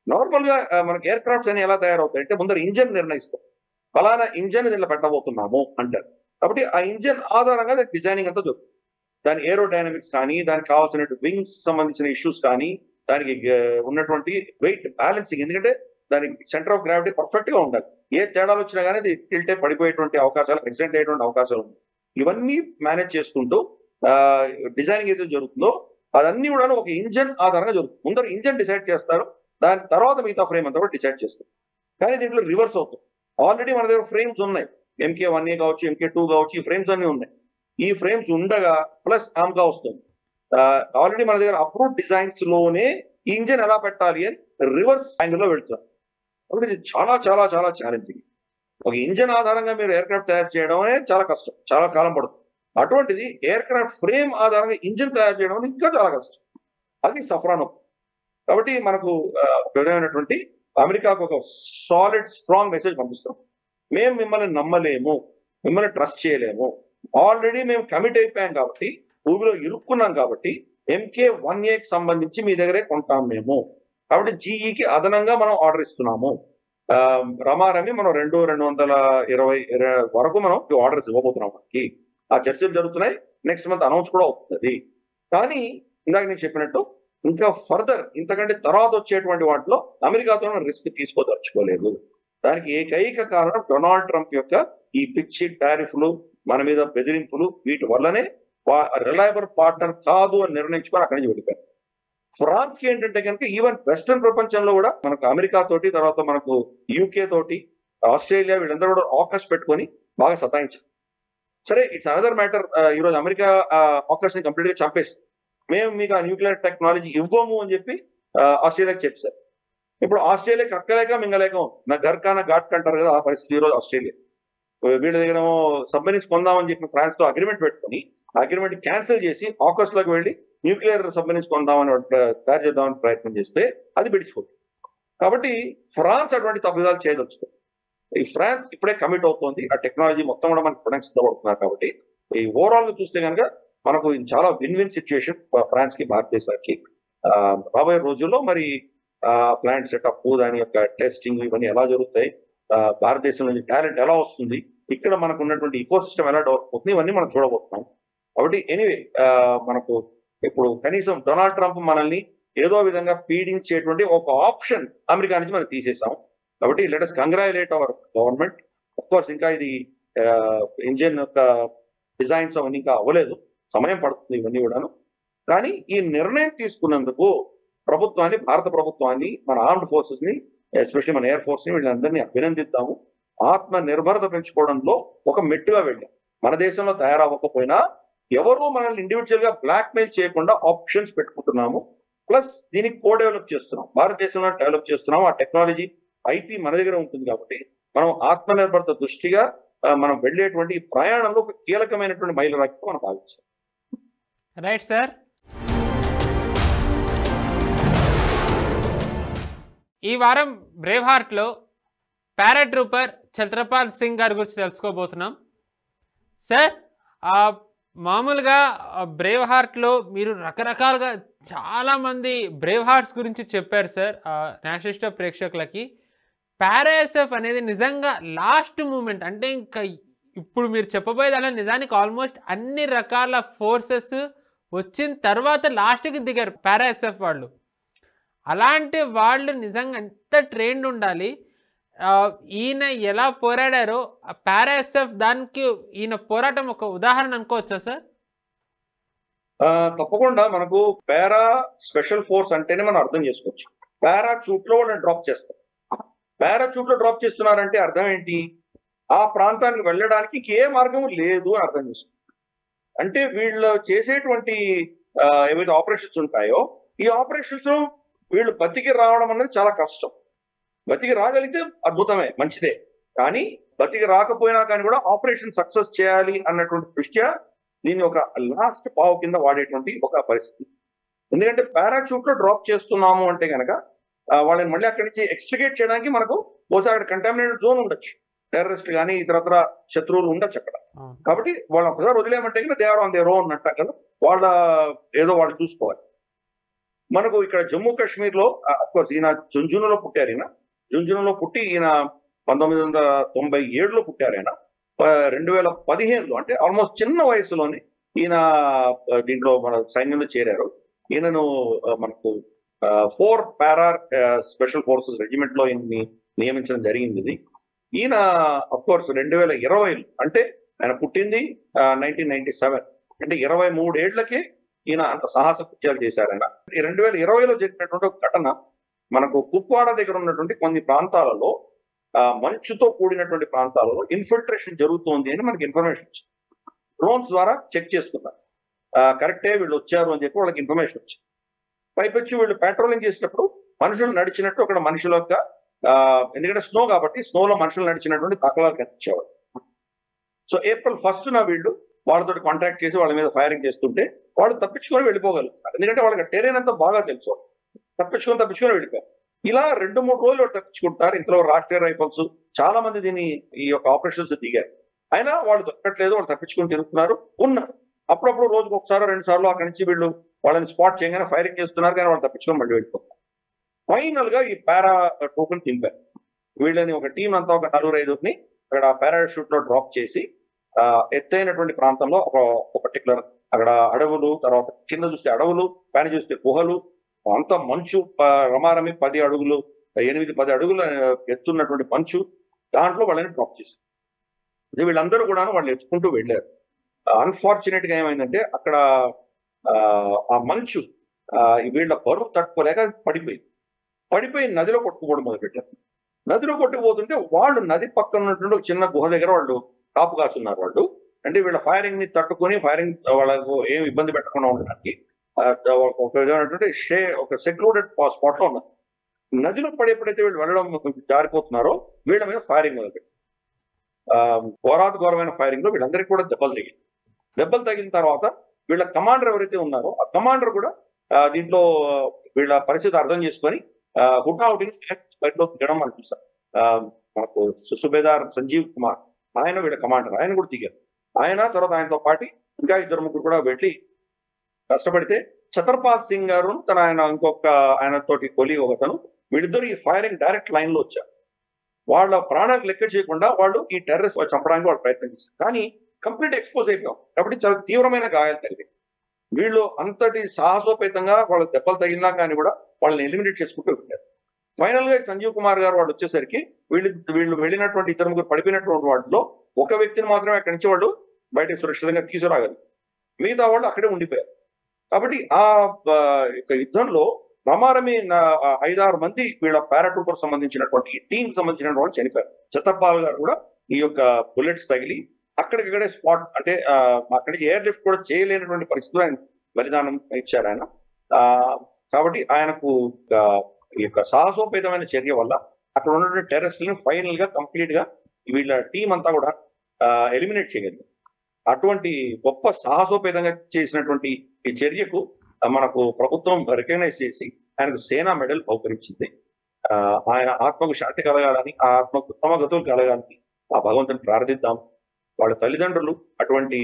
నార్మల్ గా మనకి ఎయిర్ క్రాఫ్ట్స్ అని ఎలా తయారవుతాయి అంటే ముందర ఇంజన్ నిర్ణయిస్తాం, ఫలానా ఇంజన్ దీనిలో పెట్టబోతున్నాము అంటారు. కాబట్టి ఆ ఇంజన్ ఆధారంగా డిజైనింగ్ అంతా జరుగుతుంది. దాని ఏరోడైనమిక్స్ కానీ, దానికి కావాల్సిన వింగ్స్ సంబంధించిన ఇష్యూస్ కానీ, దానికి ఉన్నటువంటి వెయిట్ బ్యాలెన్సింగ్, ఎందుకంటే దానికి సెంటర్ ఆఫ్ గ్రావిటీ పర్ఫెక్ట్ గా ఉండాలి. ఏ తేడాలు వచ్చినా కానీ అది టిల్టే పడిపోయేటువంటి అవకాశాలు, యాక్సిడెంట్ అయ్యేటువంటి అవకాశాలు ఉంది. ఇవన్నీ మేనేజ్ చేసుకుంటూ డిజైనింగ్ ఏదైతే జరుగుతుందో అదన్నీ కూడా ఒక ఇంజన్ ఆధారంగా జరుగుతుంది. ముందర ఇంజన్ డిసైడ్ చేస్తారు, దాని తర్వాత మిగతా ఫ్రేమ్ అంతా కూడా డిసైడ్ చేస్తారు. కానీ దీంట్లో రివర్స్ అవుతుంది. ఆల్రెడీ మన దగ్గర ఫ్రేమ్స్ ఉన్నాయి, MK1A కావచ్చు, MK2 కావచ్చు, ఈ ఫ్రేమ్స్ అన్ని ఉన్నాయి. ఈ ఫ్రేమ్స్ ఉండగా ప్లస్ ఆమ్కా వస్తుంది. ఆల్రెడీ మన దగ్గర అప్రూవ్డ్ డిజైన్స్ లోనే ఈ ఇంజిన్ ఎలా పెట్టాలి అని రివర్స్ యాంగిల్లో వెళ్తున్నారు. కాబట్టి ఇది చాలా చాలా చాలా ఛాలెంజింగ్. ఒక ఇంజిన్ ఆధారంగా మీరు ఎయిర్ క్రాఫ్ట్ తయారు చేయడమే చాలా కష్టం, చాలా కాలం పడుతుంది. అటువంటిది ఎయిర్ క్రాఫ్ట్ ఫ్రేమ్ ఆధారంగా ఇంజిన్ తయారు చేయడం ఇంకా చాలా కష్టం. అది సఫరాను. కాబట్టి మనకు విధమైనటువంటి అమెరికాకు ఒక సాలిడ్ స్ట్రాంగ్ మెసేజ్ పంపిస్తాం. మేము మిమ్మల్ని నమ్మలేము, మిమ్మల్ని ట్రస్ట్ చేయలేము, ఆల్రెడీ మేము కమిట్ అయిపోయాం కాబట్టి, భూమిలో ఇరుక్కున్నాం కాబట్టి MK1Aకి సంబంధించి మీ దగ్గరే కొంటాం మేము. కాబట్టి GEకి అదనంగా మనం ఆర్డర్ ఇస్తున్నాము. రమారమి మనం 220 వరకు మనం ఆర్డర్స్ ఇవ్వబోతున్నాం. మనకి ఆ చర్చలు జరుగుతున్నాయి. నెక్స్ట్ మంత్ అనౌన్స్ కూడా అవుతుంది. కానీ ఇందాక నేను చెప్పినట్టు ఇంకా ఫర్దర్ ఇంతకంటే తర్వాత వచ్చేటువంటి వాటిలో అమెరికాతో రిస్క్ తీసుకోదలుచుకోలేదు. దానికి ఏకైక కారణం డొనాల్డ్ ట్రంప్ యొక్క ఈ పిచ్చి టారిఫ్లు, మన మీద బెదిరింపులు, వీటి వల్లనే రిలయబుల్ పార్ట్నర్ కాదు అని నిర్ణయించుకొని అక్కడి నుంచి వెళ్ళిపోయారు. ఫ్రాన్స్ కి ఏంటంటే కనుక ఈవెన్ వెస్టర్న్ ప్రపంచంలో కూడా మనకు అమెరికా తోటి, తర్వాత మనకు UK తోటి, ఆస్ట్రేలియా, వీళ్ళందరూ కూడా ఆకస్ పెట్టుకొని బాగా సతాయించారు. సరే, ఇట్స్ అనదర్ మ్యాటర్. ఈరోజు అమెరికా ఆకస్ ని కంప్లీట్ గా చంపేసి మేము మీకు ఆ న్యూక్లియర్ టెక్నాలజీ ఇవ్వము అని చెప్పి ఆస్ట్రేలియాకి చెప్పారు. ఇప్పుడు ఆస్ట్రేలియాకి అక్కలేక మింగలేక నా గర్కాన ఘాట్ అంటారు కదా, ఆ పరిస్థితి ఈరోజు ఆస్ట్రేలియా. వీళ్ళ దగ్గర సబ్మెరీన్స్ కొందామని చెప్పి ఫ్రాన్స్ తో అగ్రిమెంట్ పెట్టుకుని అగ్రిమెంట్ క్యాన్సిల్ చేసి ఆకస్ లోకి వెళ్ళి న్యూక్లియర్ సబ్మెరీన్స్ కొందామని తయారు చేద్దామని ప్రయత్నం చేస్తే అది బిడిచిపోతుంది. కాబట్టి ఫ్రాన్స్ అటువంటి తప్పిదాలు చేయదలుచుకుంది. ఈ ఫ్రాన్స్ ఇప్పుడే కమిట్ అవుతోంది. ఆ టెక్నాలజీ మొత్తం కూడా మనకి ప్రొడక్ట్స్ సిద్ధపడుతున్నారు. కాబట్టి ఈ ఓవరాల్ గా చూస్తే కనుక మనకు చాలా విన్ విన్ సిచ్యుయేషన్ ఫ్రాన్స్ కి, భారతదేశానికి. రాబోయే రోజుల్లో మరి ప్లాంట్ సెటప్, దాని యొక్క టెస్టింగ్ ఇవన్నీ ఎలా జరుగుతాయి, భారతదేశం నుంచి టాలెంట్ ఎలా వస్తుంది, ఇక్కడ మనకు ఉన్నటువంటి ఈకో సిస్టమ్ ఎలా డెవలప్ అవుతుంది, ఇవన్నీ మనం చూడబోతున్నాం. కాబట్టి ఎనీవే మనకు ఇప్పుడు కనీసం డొనాల్డ్ ట్రంప్ మనల్ని ఏదో విధంగా పీడించేటువంటి ఒక ఆప్షన్ అమెరికా నుంచి మనం తీసేసాం. కాబట్టి let us congratulate our government. Of course ఇంకా ఇది ఇంజిన్ యొక్క డిజైన్స్ అవన్నీ ఇంకా అవ్వలేదు, సమయం పడుతుంది ఇవన్నీ కూడాను. కానీ ఈ నిర్ణయం తీసుకున్నందుకు ప్రభుత్వాన్ని, భారత ప్రభుత్వాన్ని, మన ఆర్మ్డ్ ఫోర్సెస్ ని, ఎస్పెషల్లీ మన ఎయిర్ ఫోర్స్ ని, వీళ్ళందరినీ అభినందిద్దాము. ఆత్మ నిర్భరత పెంచుకోవడంలో ఒక మెట్టుగా వెళ్ళాం. మన దేశంలో తయారవ్వకపోయినా ఎవరు మనల్ని ఇండివిజువల్ గా బ్లాక్ మెయిల్ చేయకుండా ఆప్షన్స్ పెట్టుకుంటున్నాము. ప్లస్ దీనికి కో డెవలప్ చేస్తున్నాం, భారతదేశంలో డెవలప్ చేస్తున్నాం. ఆ టెక్నాలజీ IP మన దగ్గర ఉంటుంది. కాబట్టి మనం ఆత్మనిర్భరత దృష్టిగా మనం వెళ్ళేటువంటి ప్రయాణంలో ఒక కీలకమైనటువంటి మైలురాయిగా మనం భావించాం. Right sir. ఈ వారం బ్రేవ్ హార్ట్లో పారాట్రూపర్ ఛత్రపాల్ సింగ్ గారి గురించి తెలుసుకోబోతున్నాం. సార్, మామూలుగా బ్రేవ్ హార్ట్లో మీరు రకరకాలుగా చాలామంది బ్రేవ్ హార్ట్స్ గురించి చెప్పారు సార్ నేషనలిస్ట్ ప్రేక్షకులకి. పారాఎస్ఎఫ్ అనేది నిజంగా లాస్ట్ మూమెంట్, అంటే ఇంకా ఇప్పుడు మీరు చెప్పబోయేది అలా నిజానికి ఆల్మోస్ట్ అన్ని రకాల ఫోర్సెస్ వచ్చిన తర్వాత లాస్ట్కి దిగారు పారాఎస్ఎఫ్ వాళ్ళు. అలాంటి వాళ్ళు నిజంగా ఎంత ట్రైన్డ్ ఉండాలి. ఈయన ఎలా పోరాడారో పారాఎస్ఎఫ్ దానికి ఈయన పోరాటం ఒక ఉదాహరణ అనుకోవచ్చా సార్? తప్పకుండా. మనకు పారా స్పెషల్ ఫోర్స్ అంటేనే మనం అర్థం చేసుకోవచ్చు. పారాచూట్ లో వాళ్ళని డ్రాప్ చేస్తారు. పారాచూట్ లో డ్రాప్ చేస్తున్నారంటే అర్థం ఏంటి? ఆ ప్రాంతానికి వెళ్ళడానికి ఏ మార్గం లేదు అని అర్థం చేసుకోవచ్చు. అంటే వీళ్ళు చేసేటువంటి ఏవైతే ఆపరేషన్స్ ఉంటాయో, ఈ ఆపరేషన్స్ వీళ్ళు బతికి రావడం అనేది చాలా కష్టం. బతికి రాగలిగితే అద్భుతమే, మంచిదే. కానీ బతికి రాకపోయినా కానీ కూడా ఆపరేషన్ సక్సెస్ చేయాలి అన్నటువంటి దృష్ట్యా దీన్ని ఒక లాస్ట్ పావు కింద వాడేటువంటి ఒక పరిస్థితి. ఎందుకంటే పారాచూట్ లో డ్రాప్ చేస్తున్నాము అంటే కనుక వాళ్ళని మళ్ళీ అక్కడి నుంచి ఎక్స్ట్రిగేట్ చేయడానికి మనకు బహుశా అక్కడ కంటామినేటెడ్ జోన్ ఉండొచ్చు, టెర్రరిస్ట్ కానీ ఇతరత్ర శత్రువులు ఉండొచ్చు అక్కడ. కాబట్టి వాళ్ళు ఒకసారి వదిలేమంటే కనుక దేవర్ ఆన్ దేర్ ఓన్ అంటారు కదా, వాళ్ళు చూసుకోవాలి. మనకు ఇక్కడ జమ్మూ కాశ్మీర్ లో అఫ్కోర్స్ ఈయన జుంజునులో పుట్టారు. జుంజునులో పుట్టి ఈయన 1997లో పుట్టారు. ఆయన 2015లో, అంటే ఆల్మోస్ట్ చిన్న వయసులోనే ఈయన దీంట్లో మన సైన్యంలో చేరారు. ఈయనను మనకు 4 పారా స్పెషల్ ఫోర్సెస్ రెజిమెంట్ లో ఈయన్ని నియమించడం జరిగింది. ఈయన అఫ్కోర్స్ 2020, అంటే ఆయన పుట్టింది 1997, అంటే 23 ఏళ్లకే ఈయన అంత సాహస కృత్యాలు చేశారు. ఆయన 2020లో జరిగినటువంటి ఒక ఘటన, మనకు కుప్వాడ దగ్గర ఉన్నటువంటి కొన్ని ప్రాంతాలలో, మంచుతో కూడినటువంటి ప్రాంతాలలో ఇన్ఫిల్ట్రేషన్ జరుగుతోంది అని మనకి ఇన్ఫర్మేషన్ వచ్చింది. డ్రోన్స్ ద్వారా చెక్ చేసుకున్నారు. కరెక్టే వీళ్ళు వచ్చారు అని చెప్పి వాళ్ళకి ఇన్ఫర్మేషన్ వచ్చింది. పైపెచ్చి వీళ్ళు పెట్రోలింగ్ చేసేటప్పుడు మనుషులు నడిచినట్టు అక్కడ మనుషుల యొక్క ఎందుకంటే స్నో కాబట్టి స్నోలో మనుషులు నడిచినటువంటి దాఖలాలు కనిపించేవాడు. సో April 1న వీళ్ళు వాళ్ళతో కాంటాక్ట్ చేసి వాళ్ళ మీద ఫైరింగ్ చేస్తుంటే వాళ్ళు తప్పించుకొని వెళ్ళిపోగలుగుతారు. ఎందుకంటే వాళ్ళకి టెరైన్ అంతా బాగా తెలుసు. తప్పించుకొని వెళ్ళిపోయారు. ఇలా 2-3 రోజులు వాళ్ళు తప్పించుకుంటారు. ఇంట్లో రాష్ట్రీయ రైఫల్స్ చాలా మంది దీన్ని ఈ యొక్క ఆపరేషన్స్ దిగారు. అయినా వాళ్ళు దొరకట్లేదు, వాళ్ళు తప్పించుకొని తిరుగుతున్నారు ఉన్నారు. అప్పుడప్పుడు రోజుకు ఒకసారి 2 సార్లు అక్కడి నుంచి వీళ్ళు వాళ్ళని స్పాట్ చేయగానే ఫైరింగ్ చేస్తున్నారు, కానీ వాళ్ళు తప్పించుకొని మళ్ళీ వెళ్ళిపోతారు. ఫైనల్ గా ఈ పారా ట్రూపులు దింపారు. వీళ్ళని ఒక టీం అంతా ఒక 4-5 అక్కడ పారాషూట్ లో డ్రాప్ చేసి ఎత్తైనటువంటి ప్రాంతంలో ఒక పర్టికులర్ అక్కడ అడవులు, తర్వాత కింద చూస్తే అడవులు, పైన చూస్తే గుహలు, అంత మంచు రమారమి 10 అడుగులు 8-10 అడుగులు ఎత్తున్నటువంటి మంచు, దాంట్లో వాళ్ళని డ్రాప్ చేశారు. వీళ్ళందరూ కూడా వాళ్ళు ఎత్తుకుంటూ వెళ్ళారు. అన్ఫార్చునేట్ గా ఏమైందంటే అక్కడ ఆ మంచు వీళ్ళ బరువు తట్టుకోలేక పడిపోయి నదిలో కొట్టుకుపోవడం మొదలుపెట్టారు. నదిలో కొట్టుకుపోతుంటే వాళ్ళు నది పక్కన ఉన్నటువంటి ఒక చిన్న గుహ దగ్గర వాళ్ళు కాపు కాస్తున్నారు. వాళ్ళు అంటే వీళ్ళ ఫైరింగ్ ని తట్టుకొని ఫైరింగ్ వాళ్ళకు ఏం ఇబ్బంది పెట్టకుండా ఉండడానికి ఒక విధమైనటువంటి ఒక సెక్లూడెడ్ స్పాట్ లో ఉన్నారు. నదిలో ఎప్పుడైతే వీళ్ళు వెళ్ళడం జారిపోతున్నారో వీళ్ళ మీద ఫైరింగ్ మొదలుపెట్టారు. ఘోరమైన ఫైరింగ్ లో వీళ్ళందరికీ కూడా దెబ్బలు తగిలిన తర్వాత వీళ్ళ కమాండర్ ఎవరైతే ఉన్నారో ఆ కమాండర్ కూడా దీంట్లో వీళ్ళ పరిస్థితి అర్థం చేసుకొని హుటాహుటిని బయటలో దిగడం మనం చూస్తాం. మనకు సుబేదార్ సంజీవ్ కుమార్ ఆయన వీళ్ళ కమాండర్, ఆయన కూడా దిగారు. ఆయన తర్వాత ఆయనతో పాటు ఇంకా 2-3 కూడా వెళ్ళి కష్టపడితే ఛత్రపాల్ సింగ్ గారు ఆయన ఇంకొక ఆయనతోటి కొలి ఒకతను, వీళ్ళిద్దరు ఈ ఫైరింగ్ డైరెక్ట్ లైన్ లో వచ్చారు. వాళ్ళ ప్రాణాలకు లెక్క చేయకుండా వాళ్ళు ఈ టెర్రరిస్ట్ చంపడానికి వాళ్ళు ప్రయత్నం చేశారు. కానీ కంప్లీట్ ఎక్స్పోజ్ అయిపోయాం కాబట్టి చాలా తీవ్రమైన గాయాలు తగిలాయి. వీళ్ళు అంతటి సాహసోపేతంగా వాళ్ళ దెబ్బలు తగిలినా కానీ కూడా వాళ్ళని ఎలిమినేట్ చేసుకుంటూ వెళ్ళారు. ఫైనల్ గా సంజీవ్ కుమార్ గారు వాళ్ళు వచ్చేసరికి వీళ్ళు వెళ్ళినటువంటి 2-3 పడిపోయినటువంటి వాటిలో ఒక వ్యక్తిని మాత్రమే అక్కడి నుంచి వాళ్ళు బయటకు సురక్షితంగా తీసుకురాగలరు. మిగతా వాళ్ళు అక్కడే ఉండిపోయారు. కాబట్టి ఆ యుద్ధంలో రమారమి 5-6 మంది వీళ్ళ పారాట్రూపర్ సంబంధించినటువంటి టీం సంబంధించిన వాళ్ళు చనిపోయారు. ఛత్రపాల్ గారు కూడా ఈ యొక్క బుల్లెట్స్ తగిలి అక్కడికక్కడే స్పాట్ అంటే అక్కడికి ఎయిర్ లిఫ్ట్ కూడా చేయలేనటువంటి పరిస్థితులు ఆయన బలిదానం ఇచ్చారు ఆయన. కాబట్టి ఆయనకు ఈ యొక్క సాహసోపేతమైన చర్య వల్ల అక్కడ ఉన్నటువంటి టెర్రరిస్టులను ఫైనల్ గా కంప్లీట్ గా వీళ్ళ టీం అంతా కూడా ఎలిమినేట్ చేయగలిగింది. అటువంటి గొప్ప సాహసోపేతంగా చేసినటువంటి ఈ చర్యకు మనకు ప్రభుత్వం రికగ్నైజ్ చేసి ఆయనకు సేనా మెడల్ బహుకరించింది. ఆయన ఆత్మకు శాంతి కలగాలని, ఆ ఆత్మకు ఉత్తమ గతులు కలగాలని ఆ భగవంతుని ప్రార్థిద్దాం. వాళ్ళ తల్లిదండ్రులు అటువంటి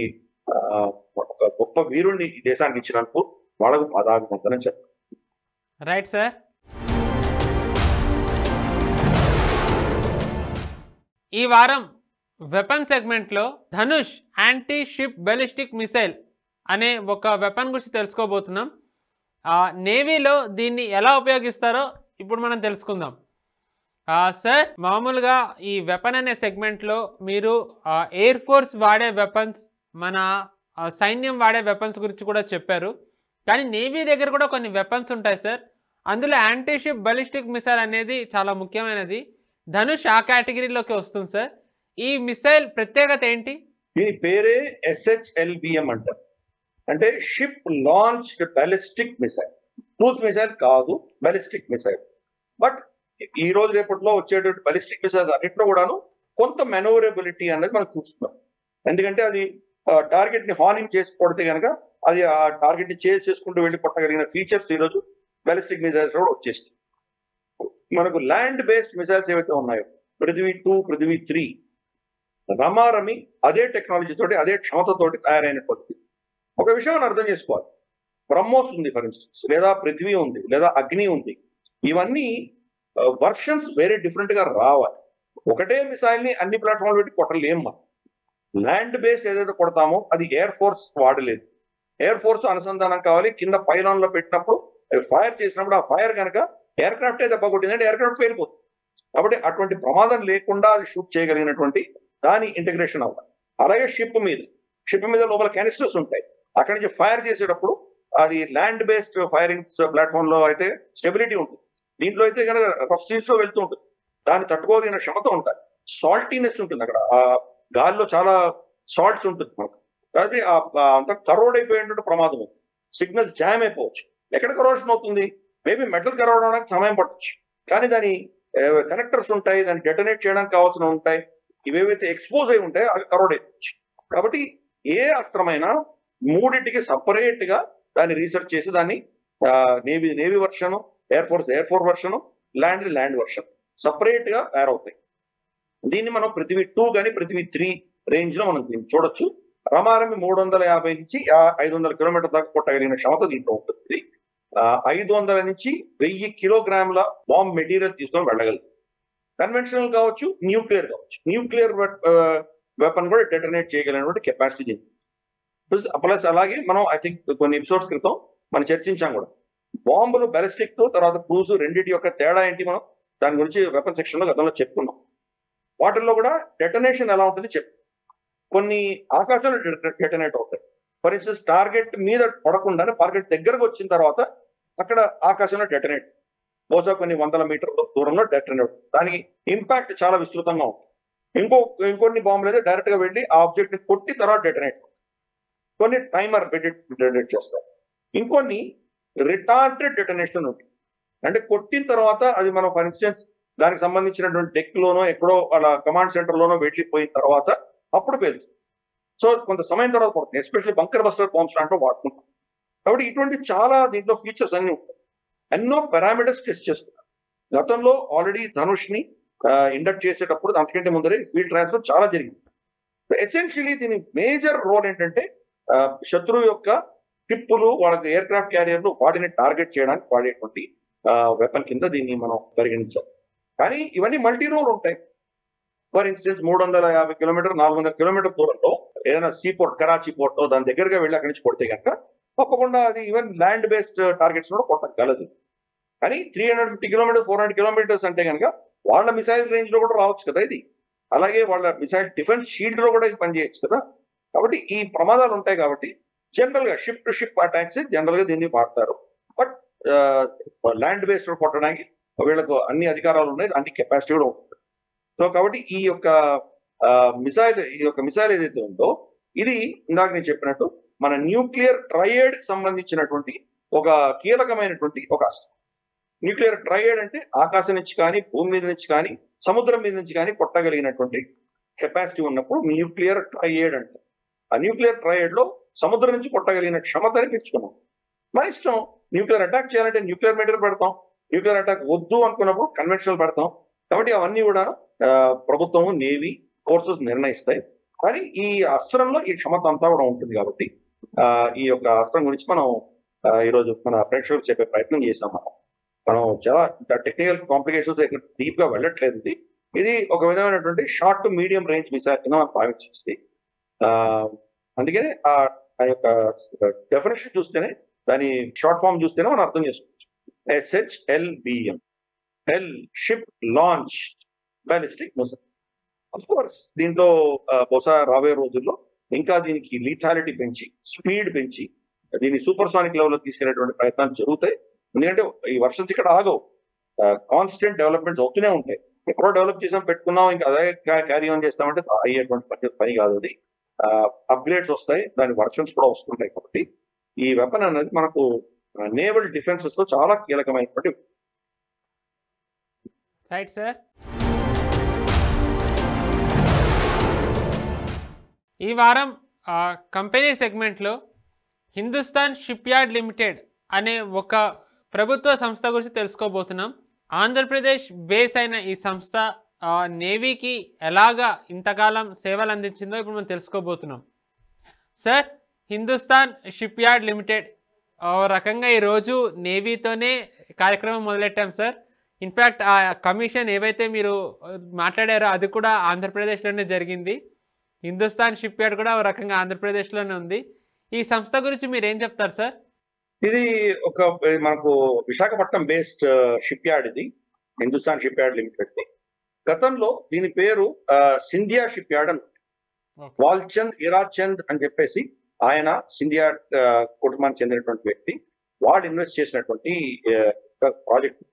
ఒక గొప్ప వీరుణ్ణి ఈ దేశానికి ఇచ్చినందుకు వాళ్ళకు పాదాభివందనం చెప్తారు. Right sir. ఈ వారం వెపన్ సెగ్మెంట్లో Dhanush anti ship ballistic missile అనే ఒక వెపన్ గురించి తెలుసుకోబోతున్నాం. నేవీలో దీన్ని ఎలా ఉపయోగిస్తారో ఇప్పుడు మనం తెలుసుకుందాం. సార్, మామూలుగా ఈ వెపన్ అనే సెగ్మెంట్లో మీరు ఎయిర్ ఫోర్స్ వాడే వెపన్స్, మన సైన్యం వాడే వెపన్స్ గురించి కూడా చెప్పారు. కానీ నేవీ దగ్గర కూడా కొన్ని వెపన్స్ ఉంటాయి సార్. అందులో యాంటీ షిప్ బలిస్టిక్ మిసైల్ అనేది చాలా ముఖ్యమైనది. ధనుష్ ఆ కేటగిరీలోకి వస్తుంది సార్. ఈ మిసైల్ ప్రత్యేకత ఏంటి? దీని పేరే SHLBM అంటారు. అంటే ship launched ballistic missile. Cruise missile కాదు, బాలిస్టిక్ మిసైల్. బట్ ఈ రోజు రేపట్లో వచ్చేటువంటి బాలిస్టిక్ మిసైల్స్ అన్నింటిలో కూడాను కొంత మెనోవరబిలిటీ అనేది మనం చూస్తున్నాం. ఎందుకంటే అది టార్గెట్ ని హార్నింగ్ చేసి కొడితే కనుక అది ఆ టార్గెట్ ని చేజ్ చేసుకుంటూ వెళ్ళి కొట్టగలిగిన ఫీచర్స్ ఈరోజు బాలిస్టిక్ మిసైల్స్ కూడా వచ్చేస్తాయి. మనకు ల్యాండ్ బేస్డ్ మిసైల్స్ ఏవైతే ఉన్నాయో పృథ్వీ 2, పృథ్వీ 3 రమారమి అదే టెక్నాలజీ తోటి అదే క్షమతతోటి తయారైనటువంటి ఒక విషయం మనం అర్థం చేసుకోవాలి. బ్రహ్మోస్ ఉంది ఫర్ ఇన్స్టెన్స్, లేదా పృథ్వీ ఉంది, లేదా అగ్ని ఉంది. ఇవన్నీ వర్షన్స్ వేరే డిఫరెంట్ గా రావాలి. ఒకటే మిసైల్ ని అన్ని ప్లాట్ఫామ్లు పెట్టి కొట్టలేము. మనం ల్యాండ్ బేస్డ్ ఏదైతే కొడతామో అది ఎయిర్ ఫోర్స్ వాడలేదు. ఎయిర్ ఫోర్స్ అనుసంధానం కావాలి. కింద పైలాన్ లో పెట్టినప్పుడు ఫైర్ చేసినప్పుడు ఆ ఫైర్ కనుక ఎయిర్ క్రాఫ్టే దెబ్బ కొట్టిందంటే ఎయిర్ క్రాఫ్ట్ పేలిపోతుంది. కాబట్టి అటువంటి ప్రమాదం లేకుండా అది షూట్ చేయగలిగినటువంటి దాని ఇంటిగ్రేషన్ అవ్వాలి. అలాగే షిప్ మీద లోపల క్యానిస్టర్స్ ఉంటాయి. అక్కడి నుంచి ఫైర్ చేసేటప్పుడు అది ల్యాండ్ బేస్డ్ ఫైరింగ్స్ ప్లాట్ఫామ్ లో అయితే స్టెబిలిటీ ఉంటుంది. దీంట్లో అయితే కనుక రఫ్ సీస్ లో వెళ్తూ ఉంటుంది. దాన్ని తట్టుకోగలిగిన క్షమత ఉంటుంది. సాల్టీనెస్ ఉంటుంది. అక్కడ ఆ గాలిలో చాలా సాల్ట్స్ ఉంటుంది మనకు. కాబట్టి అంత కరోడ్ అయిపోయేటువంటి ప్రమాదం ఉంది. సిగ్నల్ జామ్ అయిపోవచ్చు. ఎక్కడ కరోషన్ అవుతుంది? మేబీ మెటల్ కరోడ్ అవడానికి సమయం పట్టొచ్చు, కానీ దాని కనెక్టర్స్ ఉంటాయి, దాన్ని డెటనేట్ చేయడానికి కావాల్సిన ఉంటాయి, ఇవేవైతే ఎక్స్పోజ్ అయి ఉంటాయో అవి కరోడ్ అయిపోవచ్చు. కాబట్టి ఏ అస్త్రమైనా మూడింటికి సపరేట్ గా దాన్ని రీసెర్చ్ చేసి దాన్ని navy version, air force version, land version separate గా తయారవుతాయి. దీన్ని మనం పృథివీ 2 కానీ పృథివీ 3 రేంజ్ లో మనం దీన్ని చూడొచ్చు. రమారమి 350 నుంచి 500 కిలోమీటర్ దాకా కొట్టగలిగిన క్షమత దీంట్లో ఉంటుంది. 500 నుంచి 1000 కిలోగ్రాముల బాంబ్ మెటీరియల్ తీసుకొని వెళ్ళగలదు. కన్వెన్షనల్ కావచ్చు, న్యూక్లియర్ కావచ్చు. న్యూక్లియర్ వెపన్ కూడా డెటనేట్ చేయగలిగినటువంటి కెపాసిటీ. ప్లస్ అలాగే మనం ఐ థింక్ కొన్ని ఎపిసోడ్స్ క్రితం మనం చర్చించాం కూడా, బాంబులు బ్యాలిస్టిక్ తో తర్వాత క్రూజ్ రెండింటి యొక్క తేడా ఏంటి, మనం దాని గురించి వెపన్ సెక్షన్ లో గతంలో చెప్పుకున్నాం. వాటిల్లో కూడా డెటనేషన్ ఎలా ఉంటుంది చెప్పు. కొన్ని ఆకాశంలో డెటనేట్ అవుతాయి. ఫర్ ఇన్స్టెన్స్ టార్గెట్ మీద పడకుండానే టార్గెట్ దగ్గరకు వచ్చిన తర్వాత అక్కడ ఆకాశంలో డెటనేట్, బహుశా కొన్ని 100 మీటర్ల దూరంలో డెటనేట్. దానికి ఇంపాక్ట్ చాలా విస్తృతంగా ఉంటుంది. ఇంకొన్ని బాంబులు అయితే డైరెక్ట్ గా వెళ్ళి ఆ ఆబ్జెక్ట్ ని కొట్టి తర్వాత డెటనేట్, కొన్ని టైమర్ డెటనేట్ చేస్తారు. ఇంకొన్ని రిటార్డెడ్ డెటనేషన్ ఉంటుంది. అంటే కొట్టిన తర్వాత అది మనం ఫర్ ఇన్స్టెన్స్ దానికి సంబంధించినటువంటి డెక్ లోనో ఎక్కడో వాళ్ళ కమాండ్ సెంటర్ లోనో వెళ్ళిపోయిన తర్వాత అప్పుడు పేలుతుంది. సో కొంత సమయం తర్వాత పడుతుంది. ఎస్పెషల్లీ బంకర్ బస్టర్ బాంబ్స్ లాంటివి వాడుకుంటాం. కాబట్టి ఇటువంటి చాలా దీంట్లో ఫీచర్స్ అన్ని ఉంటాయి. ఎన్నో పారామీటర్స్ టెస్ట్ చేస్తున్నారు. గతంలో ఆల్రెడీ ధనుష్ ని ఇండక్ట్ చేసేటప్పుడు అంతకంటే ముందరే ఫీల్డ్ ట్రయల్స్ చాలా జరిగింది. ఎసెన్షియలీ దీని మేజర్ రోల్ ఏంటంటే శత్రువు యొక్క షిప్పులు, వాళ్ళకి ఎయిర్ క్రాఫ్ట్ క్యారియర్లు, వాటిని టార్గెట్ చేయడానికి వాడేటువంటి వెపన్ కింద దీన్ని మనం పరిగణించాలి. కానీ ఇవన్నీ మల్టీ రోల్ ఉంటాయి. ఫర్ ఇన్స్టెన్స్ 350 కిలోమీటర్ 400 కిలోమీటర్ దూరంలో ఏదైనా సీపోర్ట్, కరాచీ పోర్ట్ దాని దగ్గరగా వెళ్ళి అక్కడి నుంచి కొడితే కనుక తప్పకుండా అది ఈవెన్ ల్యాండ్ బేస్డ్ టార్గెట్స్ కూడా కొట్టగలదు. కానీ 350 కిలోమీటర్స్ 400 కిలోమీటర్స్ అంటే కనుక వాళ్ళ మిసైల్ రేంజ్ లో కూడా రావచ్చు కదా ఇది. అలాగే వాళ్ళ మిసైల్ డిఫెన్స్ షీల్డ్ లో కూడా ఇది పనిచేయచ్చు కదా. కాబట్టి ఈ ప్రమాదాలు ఉంటాయి. కాబట్టి జనరల్ గా ship to ship attacks general గా దీన్ని వాడతారు. బట్ ల్యాండ్ బేస్డ్ కొట్టడానికి వీళ్ళకు అన్ని అధికారాలు ఉన్నాయి, అన్ని కెపాసిటీ కూడా ఉంటుంది. సో కాబట్టి ఈ యొక్క మిసైల్ ఏదైతే ఉందో ఇది ఇందాక నేను చెప్పినట్టు మన న్యూక్లియర్ ట్రయేడ్ సంబంధించినటువంటి ఒక కీలకమైనటువంటి ఒక అస్త్రం. న్యూక్లియర్ ట్రయేడ్ అంటే ఆకాశం నుంచి కానీ, భూమి మీద నుంచి కానీ, సముద్రం మీద నుంచి కానీ కొట్టగలిగినటువంటి కెపాసిటీ ఉన్నప్పుడు న్యూక్లియర్ ట్రయేడ్ అంటే. ఆ న్యూక్లియర్ ట్రయేడ్ లో సముద్రం నుంచి కొట్టగలిగిన క్షమతని పెంచుకున్నాం. మన ఇష్టం, న్యూక్లియర్ అటాక్ చేయాలంటే న్యూక్లియర్ మెటీరియల్ పెడతాం, న్యూక్లియర్ అటాక్ వద్దు అనుకున్నప్పుడు కన్వెన్షనల్ పెడతాం. కాబట్టి అవన్నీ కూడా ప్రభుత్వం, నేవీ ఫోర్సెస్ నిర్ణయిస్తాయి. కానీ ఈ అస్త్రంలో ఈ క్షమత అంతా కూడా ఉంటుంది. కాబట్టి ఈ యొక్క అస్త్రం గురించి మనం ఈరోజు మన ప్రేక్షకులకు చెప్పే ప్రయత్నం చేసాం. మనం చాలా టెక్నికల్ కాంప్లికేషన్స్ డీప్ గా వెళ్ళట్లేదు. ఇది ఒక విధమైనటువంటి short to medium range missile కింద మనం భావించింది. అందుకనే ఆ యొక్క డెఫినేషన్ చూస్తేనే, దాని షార్ట్ ఫామ్ చూస్తేనే మనం అర్థం చేసుకోవచ్చు. SHLBM, L ship launch ballistic missile. Of course దీంట్లో బహుశా రాబోయే రోజుల్లో ఇంకా దీనికి లీథాలిటీ పెంచి, స్పీడ్ పెంచి దీన్ని సూపర్ సానిక్ లెవెల్లో తీసుకెళ్లేటువంటి ప్రయత్నాలు జరుగుతాయి. ఎందుకంటే ఈ వర్షన్స్ ఇక్కడ ఆగవు, కాన్స్టెంట్ డెవలప్మెంట్స్ అవుతూనే ఉంటాయి. ఎప్పుడో డెవలప్ చేసాం పెట్టుకున్నాం ఇంకా అదే క్యారీ ఆన్ చేస్తామంటే అయ్యేటువంటి పని కాదు. అది అప్గ్రేడ్స్ వస్తాయి, దాని వర్షన్స్ కూడా వస్తుంటాయి. కాబట్టి ఈ వెపన్ అనేది మనకు నేవల్ డిఫెన్సెస్ లో చాలా కీలకమైనటువంటి. Right sir. ఈ వారం కంపెనీ సెగ్మెంట్లో హిందుస్థాన్ షిప్ యార్డ్ లిమిటెడ్ అనే ఒక ప్రభుత్వ సంస్థ గురించి తెలుసుకోబోతున్నాం. ఆంధ్రప్రదేశ్ బేస్ అయిన ఈ సంస్థ నేవీకి ఎలాగా ఇంతకాలం సేవలు అందించిందో ఇప్పుడు మనం తెలుసుకోబోతున్నాం. Sir, Hindustan ship yard limited రకంగా ఈరోజు నేవీతోనే కార్యక్రమం మొదలెట్టాం సార్. ఇన్ఫ్యాక్ట్ ఆ కమిషన్ ఏవైతే మీరు మాట్లాడారో అది కూడా ఆంధ్రప్రదేశ్లోనే జరిగింది. హిందుస్థాన్ షిప్ యార్డ్ కూడా ఒక రకంగా ఆంధ్రప్రదేశ్లోనే ఉంది. ఈ సంస్థ గురించి మీరు ఏం చెప్తారు సార్? ఇది ఒక మనకు విశాఖపట్నం బేస్డ్ షిప్ యార్డ్. ఇది హిందుస్థాన్ షిప్ యార్డ్ లిమిటెడ్. గతంలో దీని పేరు సింధియా షిప్ యార్డ్ అని. వాల్చంద్ హీరాచంద్ అని చెప్పేసి ఆయన సింధియా కుటుంబానికి చెందినటువంటి వ్యక్తి. వాళ్ళు ఇన్వెస్ట్ చేసినటువంటి ప్రాజెక్ట్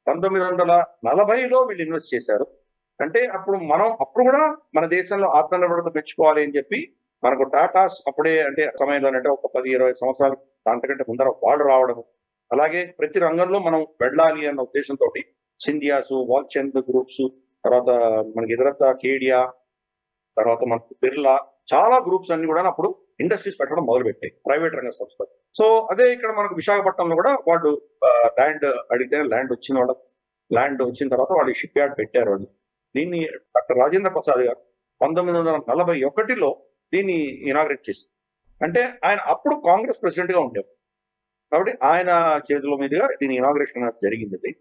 1940లో వీళ్ళు ఇన్వెస్ట్ చేశారు. అంటే అప్పుడు కూడా మన దేశంలో ఆత్మనిర్భరత పెంచుకోవాలి అని చెప్పి మనకు టాటాస్ అప్పుడే, అంటే సమయంలో అంటే ఒక 10-20 సంవత్సరాలు అంతకంటే ముందర వాళ్ళు రావడం, అలాగే ప్రతి రంగంలో మనం వెళ్ళాలి అన్న ఉద్దేశంతో సింధియాస్, వాల్చంద్ గ్రూప్స్, తర్వాత మనకి ఎదురత్త కేడియా, తర్వాత మనకు బిర్లా, చాలా గ్రూప్స్ అన్ని కూడా అప్పుడు ఇండస్ట్రీస్ పెట్టడం మొదలుపెట్టాయి ప్రైవేట్ రంగ సంస్థలు. సో అదే ఇక్కడ మనకు విశాఖపట్నంలో కూడా వాళ్ళు ల్యాండ్ అడిగితే ల్యాండ్ వచ్చిన తర్వాత వాళ్ళు షిప్ యార్డ్ పెట్టారు. వాళ్ళు దీన్ని డాక్టర్ రాజేంద్ర ప్రసాద్ గారు 1941లో దీన్ని ఇనాగ్రేట్ చేశారు. అంటే ఆయన అప్పుడు కాంగ్రెస్ ప్రెసిడెంట్ గా ఉండేవారు కాబట్టి ఆయన చేతుల మీదుగా దీని ఇనాగ్రేషన్ జరిగింది.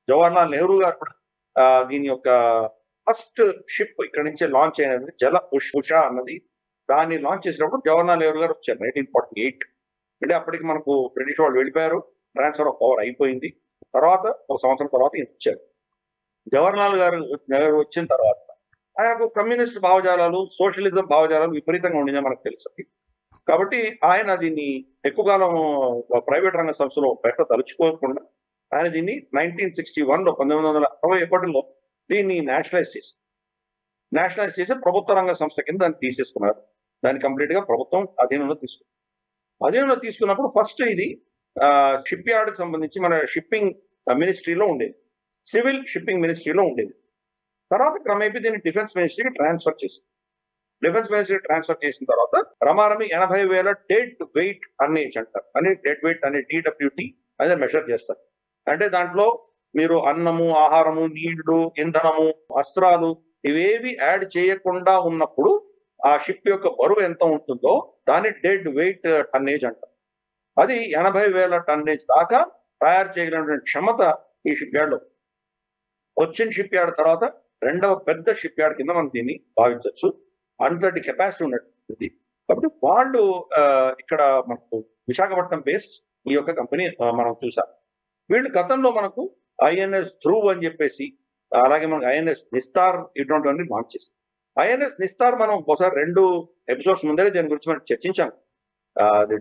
జవహర్లాల్ నెహ్రూ గారు కూడా దీని యొక్క ఫస్ట్ షిప్ ఇక్కడ నుంచే లాంచ్ అయినది జల ఉషా అన్నది. దాన్ని లాంచ్ చేసినప్పుడు జవహర్లాల్ నెహ్రూ గారు వచ్చారు 1948. అంటే అప్పటికి మనకు బ్రిటిష్ వాళ్ళు వెళ్ళిపోయారు, ట్రాన్స్ఫర్ ఆఫ్ పవర్ అయిపోయింది. తర్వాత ఒక సంవత్సరం తర్వాత ఈయన వచ్చారు. జవహర్లాల్ నెహ్రూ వచ్చిన తర్వాత ఆయనకు కమ్యూనిస్ట్ భావజాలాలు, సోషలిజం భావజాలాలు విపరీతంగా ఉండిందని మనకు తెలుసు. కాబట్టి ఆయన దీన్ని ఎక్కువ కాలం ప్రైవేట్ రంగ సంస్థలో తలుచుకోకుండా ఆయన దీన్ని 1961లో దీన్ని నేషనలైజ్ చేసి ప్రభుత్వ రంగ సంస్థ కింద దాన్ని తీసేసుకున్నారు. దాన్ని కంప్లీట్ గా ప్రభుత్వం అధీనంలో తీసుకున్నప్పుడు ఫస్ట్ ఇది షిప్ యార్డ్కి సంబంధించి మన షిప్పింగ్ మినిస్ట్రీలో ఉండేది, సివిల్ షిప్పింగ్ మినిస్ట్రీలో ఉండేది. తర్వాత క్రమేపీ దీన్ని డిఫెన్స్ మినిస్ట్రీకి ట్రాన్స్ఫర్ చేసిన తర్వాత రమారమి 80,000 డెడ్ వెయిట్ టన్నేజ్ అంటారు. డెడ్ వెయిట్ అనే DWT అనేది మెషర్ చేస్తారు. అంటే దాంట్లో మీరు అన్నము, ఆహారము, నీళ్లు, ఇంధనము, అస్త్రాలు ఇవేవి యాడ్ చేయకుండా ఉన్నప్పుడు ఆ షిప్ యొక్క బరువు ఎంత ఉంటుందో దాన్ని డెడ్ వెయిట్ టన్నేజ్ అంటారు. అది 80,000 టన్నేజ్ దాకా తయారు చేయగలిగినటువంటి క్షమత ఈ షిప్ యార్డ్ లో వచ్చిన షిప్ యార్డ్ తర్వాత రెండవ పెద్ద షిప్ యార్డ్ కింద మనం దీన్ని భావించవచ్చు. అంతటి కెపాసిటీ ఉన్నట్టు. కాబట్టి వాళ్ళు ఇక్కడ మనకు విశాఖపట్నం బేస్డ్ ఈ యొక్క కంపెనీ మనం చూసాం. వీళ్ళు గతంలో మనకు INS ధ్రువ్ అని చెప్పేసి, అలాగే మనకు INS నిస్తార్ ఇటువంటివన్నీ లాంచ్ చేస్తాం. INS నిస్తార్ మనం ఒకసారి 2 ఎపిసోడ్స్ ముందే దీని గురించి మనం చర్చించాం.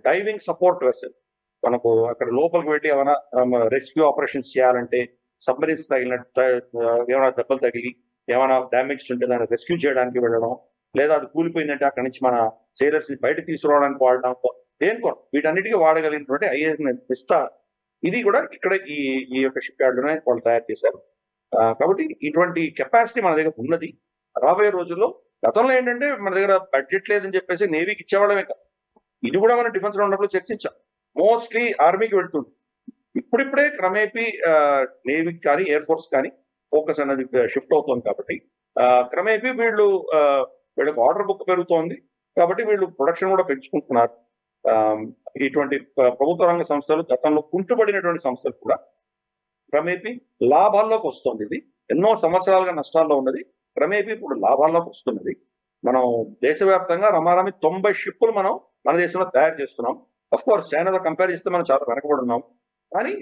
డైవింగ్ సపోర్ట్ వెసల్, మనకు అక్కడ లోపలికి వెళ్ళి ఏమైనా రెస్క్యూ ఆపరేషన్స్ చేయాలంటే, సబ్మరీన్స్ ఏమైనా దెబ్బలు తగిలి ఏమైనా డ్యామేజ్ ఉంటే దాన్ని రెస్క్యూ చేయడానికి వెళ్ళడం, లేదా అది కూలిపోయిందంటే అక్కడి నుంచి మన సేలర్స్ ని బయటకు తీసుకురావడానికి వాడడం, దేనికో వీటన్నిటికీ వాడగలిగినటువంటి INS నిస్తార్ ఇది కూడా ఇక్కడ ఈ యొక్క షిప్ యార్డ్లోనే వాళ్ళు తయారు చేశారు. కాబట్టి ఇటువంటి కెపాసిటీ మన దగ్గర ఉన్నది. రాబోయే రోజుల్లో గతంలో ఏంటంటే మన దగ్గర బడ్జెట్ లేదని చెప్పేసి నేవీకి ఇచ్చేవాళ్ళమే కాదు, ఇది కూడా మనం డిఫెన్స్ లో ఉన్నప్పుడు చర్చించాం. మోస్ట్లీ ఆర్మీకి వెళ్తుంది. ఇప్పుడిప్పుడే క్రమేపీ నేవీకి కానీ ఎయిర్ ఫోర్స్ కానీ ఫోకస్ అనేది షిఫ్ట్ అవుతుంది. కాబట్టి క్రమేపీ వీళ్ళకి ఆర్డర్ బుక్ పెరుగుతోంది. కాబట్టి వీళ్ళు ప్రొడక్షన్ కూడా పెంచుకుంటున్నారు. ఇటువంటి ప్రభుత్వ రంగ సంస్థలు గతంలో కుంటుపడినటువంటి సంస్థలు కూడా క్రమేపీ లాభాల్లోకి వస్తుంది. ఇది ఎన్నో సంవత్సరాలుగా నష్టాల్లో ఉన్నది, క్రమేపీ ఇప్పుడు లాభాల్లోకి వస్తున్నది. మనం దేశవ్యాప్తంగా రమారమి 90 షిప్పులు మనం మన దేశంలో తయారు చేస్తున్నాం. అఫ్ కోర్స్ చైనాతో కంపేర్ చేస్తే మనం చాలా వెనకబడి ఉన్నాం. కానీ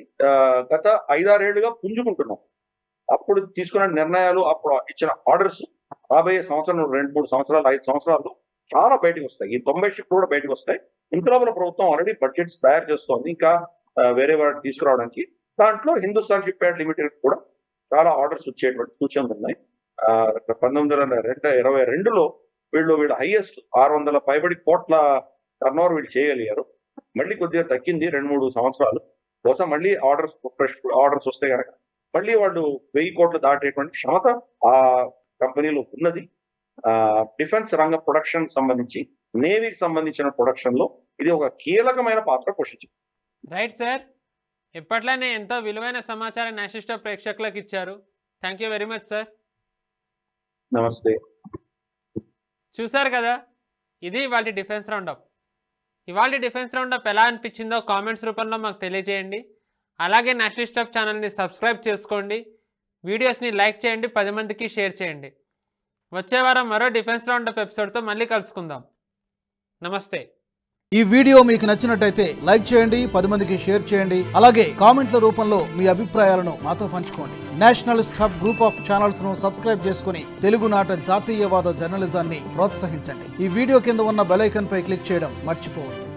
గత 5-6 ఏళ్లుగా పుంజుకుంటున్నాం. అప్పుడు తీసుకున్న నిర్ణయాలు, అప్పుడు ఇచ్చిన ఆర్డర్స్ రాబోయే సంవత్సరం 2-3 సంవత్సరాలు 5 సంవత్సరాల్లో చాలా బయటకు వస్తాయి. ఈ 90 షిప్లు కూడా బయటకు వస్తాయి. ఇంట్లో ప్రభుత్వం ఆల్రెడీ బడ్జెట్స్ తయారు చేస్తోంది ఇంకా వేరే వాటికి తీసుకురావడానికి. దాంట్లో హిందుస్థాన్ షిప్ యార్డ్ లిమిటెడ్ కూడా చాలా ఆర్డర్స్ వచ్చేటువంటి సూచనలు ఉన్నాయి. 1922లో వీళ్ళు హైయెస్ట్ 600 పైబడి కోట్ల టర్నోవర్ వీళ్ళు చేయగలిగారు. మళ్ళీ కొద్దిగా తగ్గింది 2-3 సంవత్సరాలు. కోసం మళ్ళీ ఫ్రెష్ ఆర్డర్స్ వస్తే కనుక మళ్ళీ వాళ్ళు 1000 కోట్లు దాటేటువంటి క్షమత ఆ కంపెనీలో ఉన్నది. డిఫెన్స్ రంగ ప్రొడక్షన్ సంబంధించి, నేవీకి సంబంధించిన ప్రొడక్షన్ లో ఇది ఒక కీలకమైన పాత్ర పోషించింది. రైట్ సార్, ఎప్పట్లానే ఎంతో విలువైన సమాచారం నేషనల్ ప్రేక్షకులకు ఇచ్చారు. Thank you very much sir. నమస్తే. చూసారు కదా, ఇది ఇవాళ డిఫెన్స్ రౌండప్. ఇవాళ డిఫెన్స్ రౌండప్ ఎలా అనిపించిందో కామెంట్స్ రూపంలో మాకు తెలియజేయండి. అలాగే నేషనల్ స్టాఫ్ ఛానల్ని సబ్స్క్రైబ్ చేసుకోండి, వీడియోస్ని లైక్ చేయండి, 10 మందికి షేర్ చేయండి. వచ్చే వారం మరో డిఫెన్స్ రౌండప్ ఎపిసోడ్తో మళ్ళీ కలుసుకుందాం. నమస్తే. ఈ వీడియో మీకు నచ్చినట్టయితే లైక్ చేయండి, 10 మందికి షేర్ చేయండి. అలాగే కామెంట్ల రూపంలో మీ అభిప్రాయాలను మాతో పంచుకోండి. Nationalist hub group of channels ను సబ్స్క్రైబ్ చేసుకుని తెలుగునాట జాతీయవాద జర్నలిజాన్ని ప్రోత్సహించండి. ఈ వీడియో కింద ఉన్న బెల్ ఐకాన్ పై క్లిక్ చేయడం మర్చిపోవద్దు.